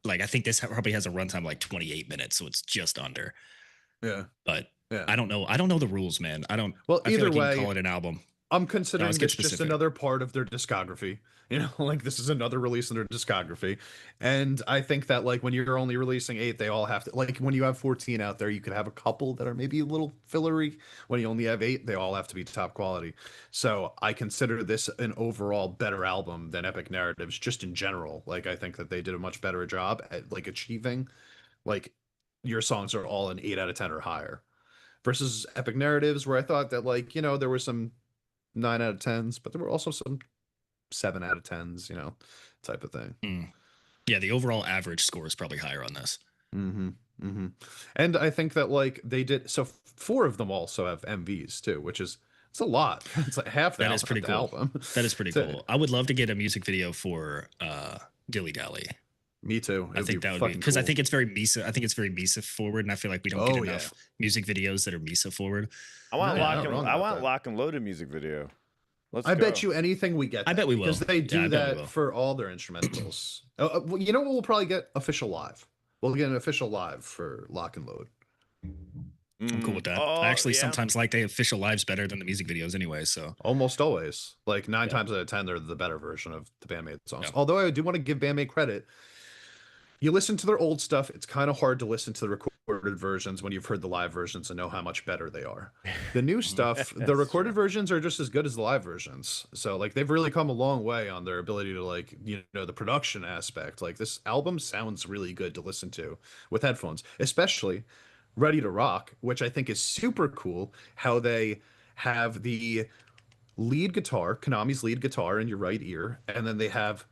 Speaker 1: like I think this probably has a runtime like 28 minutes, so it's just under.
Speaker 3: Yeah.
Speaker 1: But I don't know. I don't know the rules, man. I don't.
Speaker 3: Well,
Speaker 1: I
Speaker 3: either
Speaker 1: feel like
Speaker 3: way,
Speaker 1: you can call it an album.
Speaker 3: I'm considering this just another part of their discography. You know, like this is another release in their discography. And I think that like when you're only releasing 8, they all have to, like when you have 14 out there, you could have a couple that are maybe a little fillery. When you only have 8, they all have to be top quality. So I consider this an overall better album than Epic Narratives just in general. Like I think that they did a much better job at like achieving, like your songs are all an 8 out of 10 or higher versus Epic Narratives where I thought that like, you know, there were some 9 out of 10s, but there were also some 7 out of 10s, you know, type of thing.
Speaker 1: Yeah, the overall average score is probably higher on this.
Speaker 3: And I think that like they did, so 4 of them also have MVs too, which is, it's a lot. It's like half the
Speaker 1: That is pretty cool.
Speaker 3: album.
Speaker 1: That is pretty cool. I would love to get a music video for Dilly Dally.
Speaker 3: Me too.
Speaker 1: I think that would be because
Speaker 3: cool.
Speaker 1: I think it's very Misa. I think it's very Misa forward, and I feel like we don't get enough music videos that are Misa forward.
Speaker 2: I want lock and loaded music video.
Speaker 3: I bet you anything we get.
Speaker 1: I bet we will
Speaker 3: because they do that for all their instrumentals. Well, you know what? We'll probably get official live. We'll get an official live for Lock and Load.
Speaker 1: I'm cool with that. I actually sometimes like the official lives better than the music videos anyway. So
Speaker 3: almost always, like 9 times out of 10, they're the better version of the BAND-MAID songs. Although I do want to give BAND-MAID credit. You listen to their old stuff, it's kind of hard to listen to the recorded versions when you've heard the live versions and know how much better they are. The new stuff, the recorded versions are just as good as the live versions. So like they've really come a long way on their ability to like, you know, the production aspect. Like this album sounds really good to listen to with headphones, especially Ready to Rock, which I think is super cool how they have the lead guitar, Konami's lead guitar in your right ear, and then they have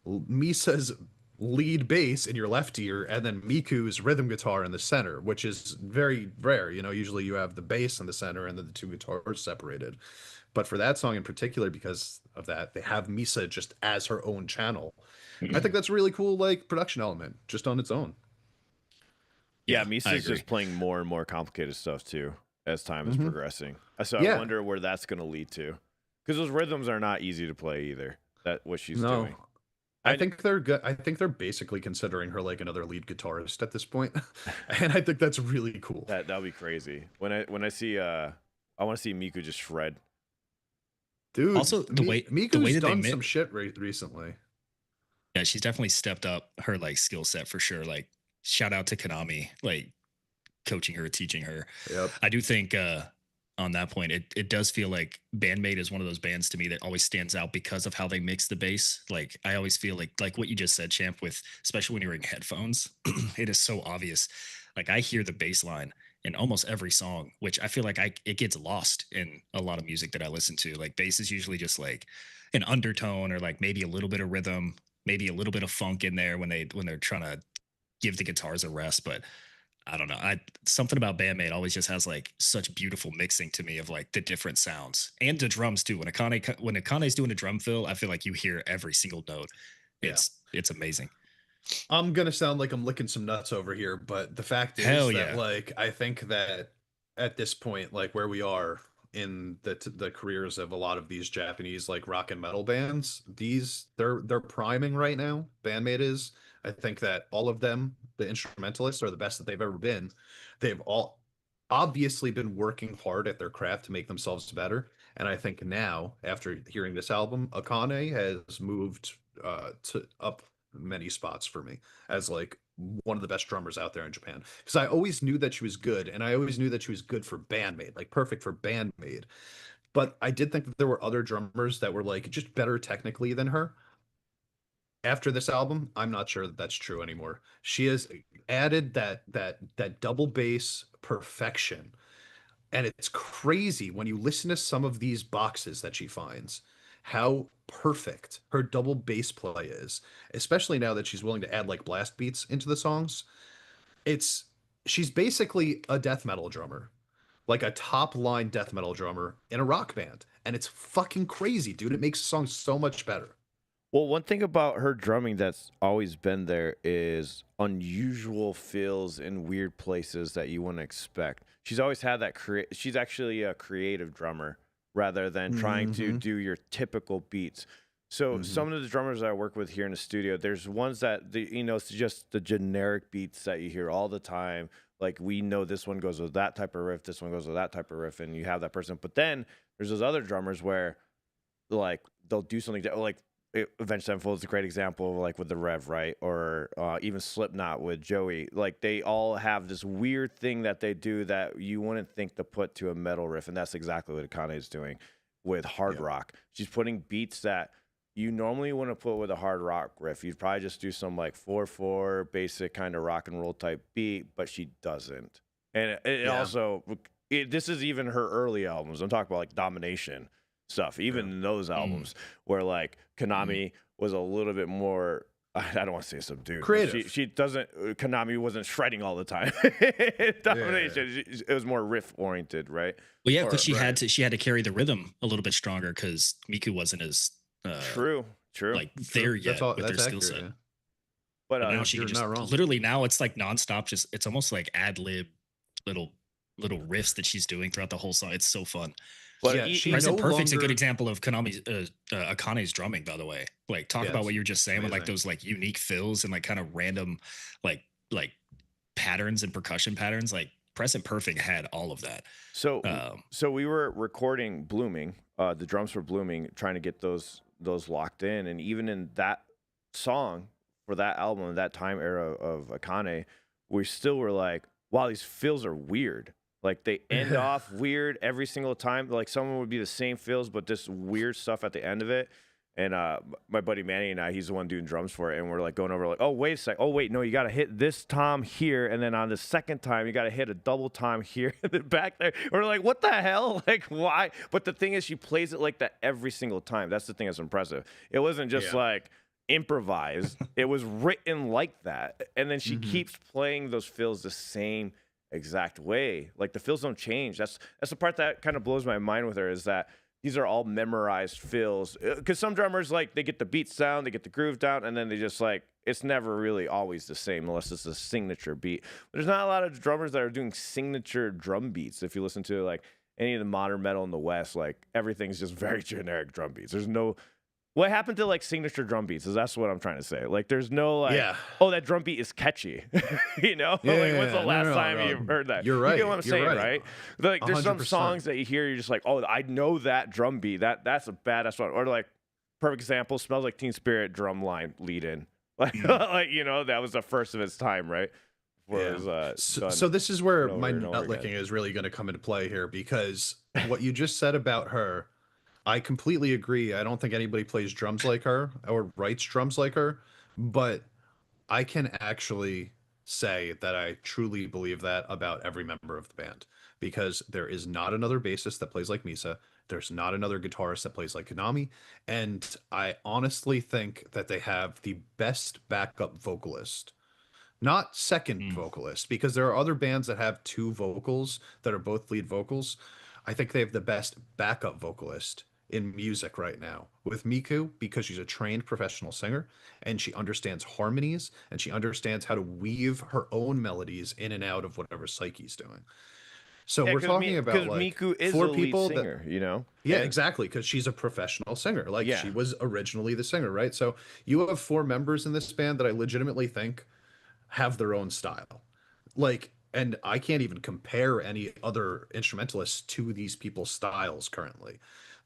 Speaker 3: Misa's lead bass in your left ear and then Miku's rhythm guitar in the center, which is very rare. You know, usually you have the bass in the center and then the 2 guitars separated. But for that song in particular, because of that, they have Misa just as her own channel. I think that's a really cool, like, production element just on its own.
Speaker 2: Yeah, Misa's just playing more and more complicated stuff too as time is progressing. So I wonder where that's going to lead to, because those rhythms are not easy to play either. That what she's doing.
Speaker 3: I think they're good. I think they're basically considering her like another lead guitarist at this point, and I think that's really cool.
Speaker 2: That'll be crazy. When I see I want to see Miku just shred.
Speaker 3: Dude, also Miku's done some shit recently.
Speaker 1: Yeah, she's definitely stepped up her like skill set for sure. Like, shout out to Konami, like coaching her, teaching her.
Speaker 3: Yep.
Speaker 1: I do think on that point, it does feel like BAND-MAID is one of those bands to me that always stands out because of how they mix the bass. Like, I always feel like what you just said, Champ, with especially when you're in headphones, it is so obvious. Like, I hear the bass line in almost every song, which I feel like it gets lost in a lot of music that I listen to. Like, bass is usually just like an undertone or like maybe a little bit of rhythm, maybe a little bit of funk in there when they're trying to give the guitars a rest. But I don't know. Something about BAND-MAID always just has like such beautiful mixing to me of like the different sounds and the drums too. When Akane's doing a drum fill, I feel like you hear every single note. It's amazing.
Speaker 3: I'm gonna sound like I'm licking some nuts over here, but the fact is that like I think that at this point, like where we are in the careers of a lot of these Japanese like rock and metal bands, they're priming right now. BAND-MAID is. I think that all of them, the instrumentalists, are the best that they've ever been. They've all obviously been working hard at their craft to make themselves better. And I think now, after hearing this album, Akane has moved to up many spots for me as like one of the best drummers out there in Japan. Because I always knew that she was good, and I always knew that she was good for BAND-MAID, like perfect for BAND-MAID. But I did think that there were other drummers that were like just better technically than her. After this album, I'm not sure that that's true anymore. She has added that double bass perfection, and it's crazy when you listen to some of these boxes that she finds, how perfect her double bass play is, especially now that she's willing to add like blast beats into the songs. She's basically a death metal drummer, like a top line death metal drummer in a rock band, and it's fucking crazy, dude. It makes songs so much better.
Speaker 2: Well, one thing about her drumming that's always been there is unusual fills in weird places that you wouldn't expect. She's always had that she's actually a creative drummer rather than trying to do your typical beats. So some of the drummers that I work with here in the studio, there's ones that it's just the generic beats that you hear all the time. Like, we know this one goes with that type of riff, this one goes with that type of riff, and you have that person. But then there's those other drummers where like they'll do something that, like, Avenged Sevenfold is a great example, like with the Rev, right? Or even Slipknot with Joey. Like, they all have this weird thing that they do that you wouldn't think to put to a metal riff, and that's exactly what Akane is doing with hard rock. She's putting beats that you normally wouldn't put with a hard rock riff. You'd probably just do some like 4/4 basic kind of rock and roll type beat, but she doesn't. And it also, this is even her early albums. I'm talking about like Domination stuff, even in those albums where like Konami was a little bit more, I don't want to say subdued,
Speaker 3: creative.
Speaker 2: Konami wasn't shredding all the time. Domination, it was more riff oriented, right?
Speaker 1: Well, yeah, because she had to carry the rhythm a little bit stronger because Miku wasn't as
Speaker 2: true
Speaker 1: like there yet with her skill set.
Speaker 3: Yeah.
Speaker 1: But now she can just literally, now it's like nonstop, just it's almost like ad lib little riffs that she's doing throughout the whole song. It's so fun.
Speaker 3: But
Speaker 1: Present Perfect's a good example of Konami's Akane's drumming, by the way. Like, talk about what you were just saying with like those like unique fills and like kind of random like patterns and percussion patterns. Like, Present Perfect had all of that.
Speaker 2: So we were recording Blooming, the drums for Blooming, trying to get those locked in, and even in that song for that album, that time era of Akane, we still were like, wow, these fills are weird. Like, they end off weird every single time. Like, someone would be the same fills, but this weird stuff at the end of it. And my buddy Manny and I, he's the one doing drums for it. And we're like going over like, oh, wait a sec. Oh, wait, no, you got to hit this tom here. And then on the second time, you got to hit a double tom here and then back there. We're like, what the hell? Like, why? But the thing is, she plays it like that every single time. That's the thing that's impressive. It wasn't just like improvised. It was written like that. And then she keeps playing those fills the same exact way. Like, the fills don't change. That's the part that kind of blows my mind with her, is that these are all memorized fills. Because some drummers, like, they get the beats down, they get the groove down, and then they just, like, it's never really always the same unless it's a signature beat. There's not a lot of drummers that are doing signature drum beats. If you listen to, like, any of the modern metal in the West, like, everything's just very generic drum beats. There's no... What happened to, like, signature drum beats? That's what I'm trying to say. Like, there's no, like, oh, that drum beat is catchy. You know?
Speaker 3: Yeah,
Speaker 2: like, when's the last time you've heard that?
Speaker 3: You're right.
Speaker 2: You get what I'm saying, right? Like, there's 100%. Some songs that you hear, you're just like, oh, I know that drum beat. That's a badass one. Or, like, perfect example, Smells Like Teen Spirit drum line lead in. Like, like, you know, that was the first of its time, right?
Speaker 3: So this is where my nut licking is really going to come into play here, because what you just said about her, I completely agree. I don't think anybody plays drums like her or writes drums like her, but I can actually say that I truly believe that about every member of the band, because there is not another bassist that plays like Misa. There's not another guitarist that plays like Konami. And I honestly think that they have the best backup vocalist, not second vocalist, because there are other bands that have two vocals that are both lead vocals. I think they have the best backup vocalist in music right now with Miku, because she's a trained professional singer and she understands harmonies and she understands how to weave her own melodies in and out of whatever Psyche's doing. So we're talking about like
Speaker 2: Miku is
Speaker 3: four
Speaker 2: a lead
Speaker 3: people
Speaker 2: singer, you know?
Speaker 3: Yeah, exactly, because she's a professional singer. Like she was originally the singer, right? So you have four members in this band that I legitimately think have their own style. Like, and I can't even compare any other instrumentalists to these people's styles currently.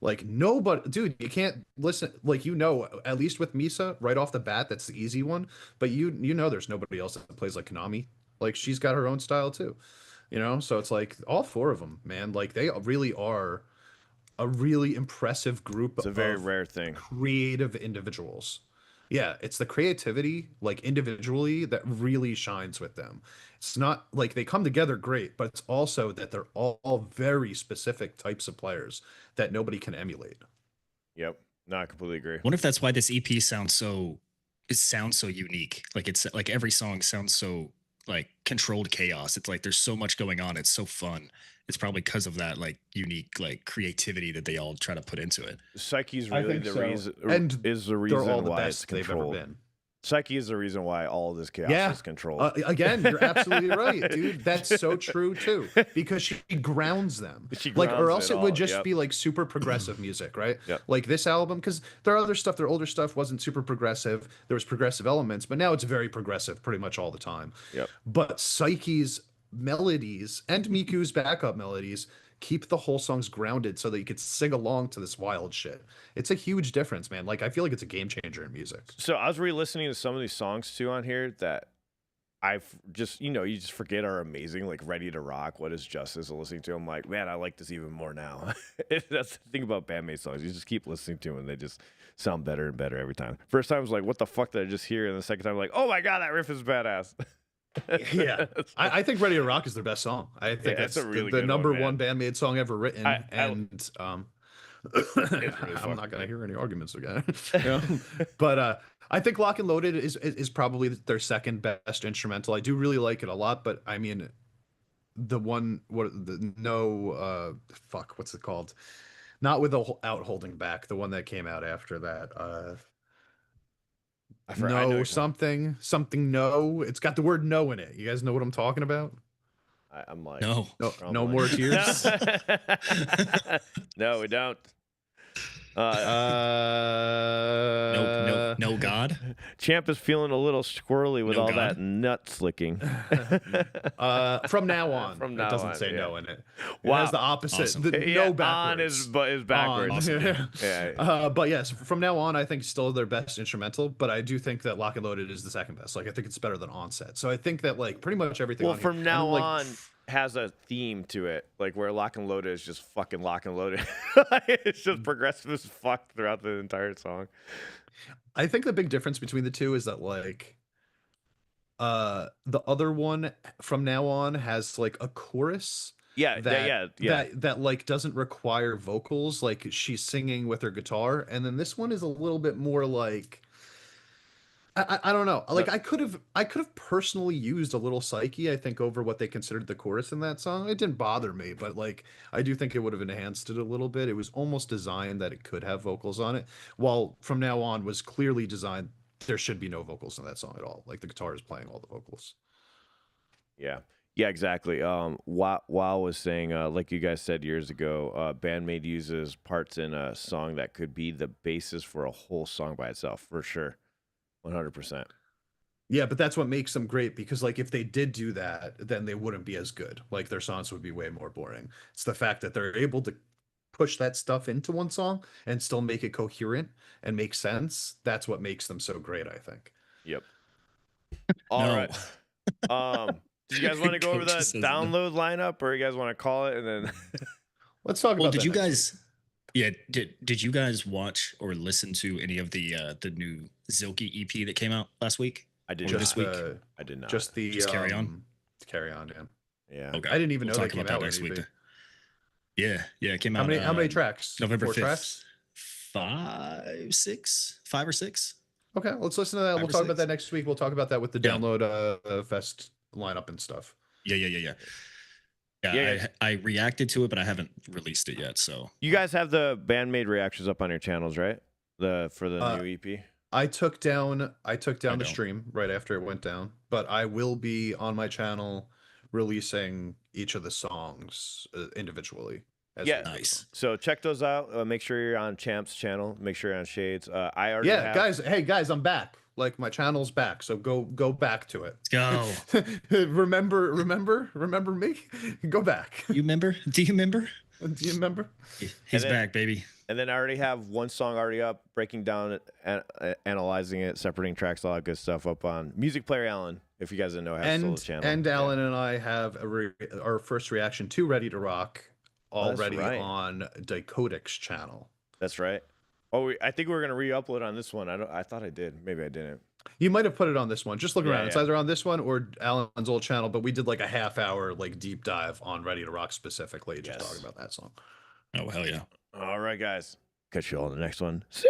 Speaker 3: Like nobody, dude, you can't listen. Like, you know, at least with Misa, right off the bat, that's the easy one. But you know, there's nobody else that plays like Konami. Like she's got her own style too, you know. So it's like all four of them, man. Like they really are a really impressive group.
Speaker 2: It's a very rare thing.
Speaker 3: Creative individuals. Yeah, it's the creativity, like individually, that really shines with them. It's not like they come together great, but it's also that they're all very specific types of players that nobody can emulate.
Speaker 2: Yep. No, I completely agree.
Speaker 1: I wonder if that's why this EP sounds so unique. Like it's like every song sounds so like controlled chaos. It's like there's so much going on. It's so fun. It's probably because of that like unique like creativity that they all try to put into it.
Speaker 2: Psyche's really the reason,
Speaker 3: and
Speaker 2: is the reason
Speaker 3: all the
Speaker 2: why
Speaker 3: best
Speaker 2: it's controlled.
Speaker 3: they've ever been.
Speaker 2: Psyche is the reason why all this chaos is controlled.
Speaker 3: Again, you're absolutely right, dude. That's so true too, because she grounds them. Or else it would just be like super progressive music, right? Like this album, because their other stuff, their older stuff wasn't super progressive. There was progressive elements, but now it's very progressive pretty much all the time. But Psyche's melodies and Miku's backup melodies keep the whole songs grounded so that you could sing along to this wild shit. It's a huge difference, man. Like I feel like it's a game changer in music.
Speaker 2: So I was re-listening to some of these songs too on here that I've just, you know, you just forget are amazing, like Ready to Rock, What Is Justice, and listening to them, like, man, I like this even more now. That's the thing about BAND-MAID songs. You just keep listening to them and they just sound better and better every time. First time I was like, what the fuck did I just hear? And the second time, like, oh my God, that riff is badass.
Speaker 3: Yeah, I think Ready to Rock is their best song. I think that's a really the number one BAND-MAID song ever written. I'm not gonna hear any arguments again. You know? But I think Lock and Loaded is probably their second best instrumental. I do really like it a lot, but I mean, what's it called? Not Without Holding Back, the one that came out after that. Something no. It's got the word no in it. You guys know what I'm talking about?
Speaker 2: I'm like,
Speaker 3: no more tears.
Speaker 2: No, we don't.
Speaker 1: No God.
Speaker 2: Champ is feeling a little squirrely with all that nut slicking.
Speaker 3: From now on,
Speaker 2: it doesn't
Speaker 3: say no in it.
Speaker 2: Wow.
Speaker 3: It has the opposite.
Speaker 1: Awesome.
Speaker 3: No backwards.
Speaker 2: On is backwards.
Speaker 3: Awesome. But yes, from now on, I think still their best instrumental. But I do think that Lock and Loaded is the second best. Like I think it's better than Onset. So I think that like pretty much everything.
Speaker 2: Well, from now on has a theme to it, like where Lock and Loaded is just fucking Lock and Loaded. It's just progressive as fuck throughout the entire song.
Speaker 3: I think the big difference between the two is that like the other one from now on has like a chorus that like doesn't require vocals, like she's singing with her guitar, and then this one is a little bit more like I don't know. Like I could have personally used a little Psyche, I think, over what they considered the chorus in that song. It didn't bother me, but like I do think it would have enhanced it a little bit. It was almost designed that it could have vocals on it. While from now on was clearly designed there should be no vocals in that song at all. Like the guitar is playing all the vocals.
Speaker 2: Yeah. Yeah, exactly. Wow was saying, like you guys said years ago, BAND-MAID uses parts in a song that could be the basis for a whole song by itself, for sure. 100%.
Speaker 3: Yeah, but that's what makes them great because like if they did do that, then they wouldn't be as good. Like their songs would be way more boring. It's the fact that they're able to push that stuff into one song and still make it coherent and make sense. That's what makes them so great, I think.
Speaker 2: Yep. All right. Do you guys want to go over the download lineup, or you guys want to call it and then
Speaker 3: let's talk about
Speaker 1: did you guys did you guys watch or listen to any of the new ZILQUI EP that came out last week?
Speaker 2: I did
Speaker 1: this week.
Speaker 2: I did not.
Speaker 3: Just
Speaker 1: Carry On.
Speaker 3: Carry On, yeah.
Speaker 2: Yeah.
Speaker 3: Okay. I didn't even know that came out next week.
Speaker 1: Yeah, it came out.
Speaker 3: How many tracks?
Speaker 1: November 5th.
Speaker 3: Tracks?
Speaker 1: 5 or 6.
Speaker 3: Okay, let's listen to that. We'll talk about that next week. We'll talk about that with the download fest lineup and stuff.
Speaker 1: Yeah. I reacted to it, but I haven't released it yet. So
Speaker 2: you guys have the BAND-MAID reactions up on your channels, right? For the new EP.
Speaker 3: I took down the stream right after it went down, but I will be on my channel releasing each of the songs individually.
Speaker 1: Nice.
Speaker 2: So check those out. Make sure you're on Champ's channel. Make sure you're on Shades. I already
Speaker 3: guys. Hey guys, I'm back. Like my channel's back, so go back to it.
Speaker 1: Let's go.
Speaker 3: remember me? Go back.
Speaker 1: You remember? Do you remember?
Speaker 3: Do you remember?
Speaker 1: He's back, baby.
Speaker 2: And then I already have one song already up, breaking down it, analyzing it, separating tracks, all that good stuff up on Music Player Alan. If you guys didn't know, has a channel.
Speaker 3: And Alan and I have our first reaction to Ready to Rock already on Dicotic's channel.
Speaker 2: That's right. Oh, I think we're gonna re-upload on this one. I thought I did. Maybe I didn't.
Speaker 3: You might have put it on this one. Just look around. It's either on this one or Alan's old channel. But we did like a half-hour like deep dive on Ready to Rock specifically, just talking about that song.
Speaker 1: Oh hell yeah!
Speaker 2: All right, guys. Catch you all in the next one.
Speaker 3: Peace.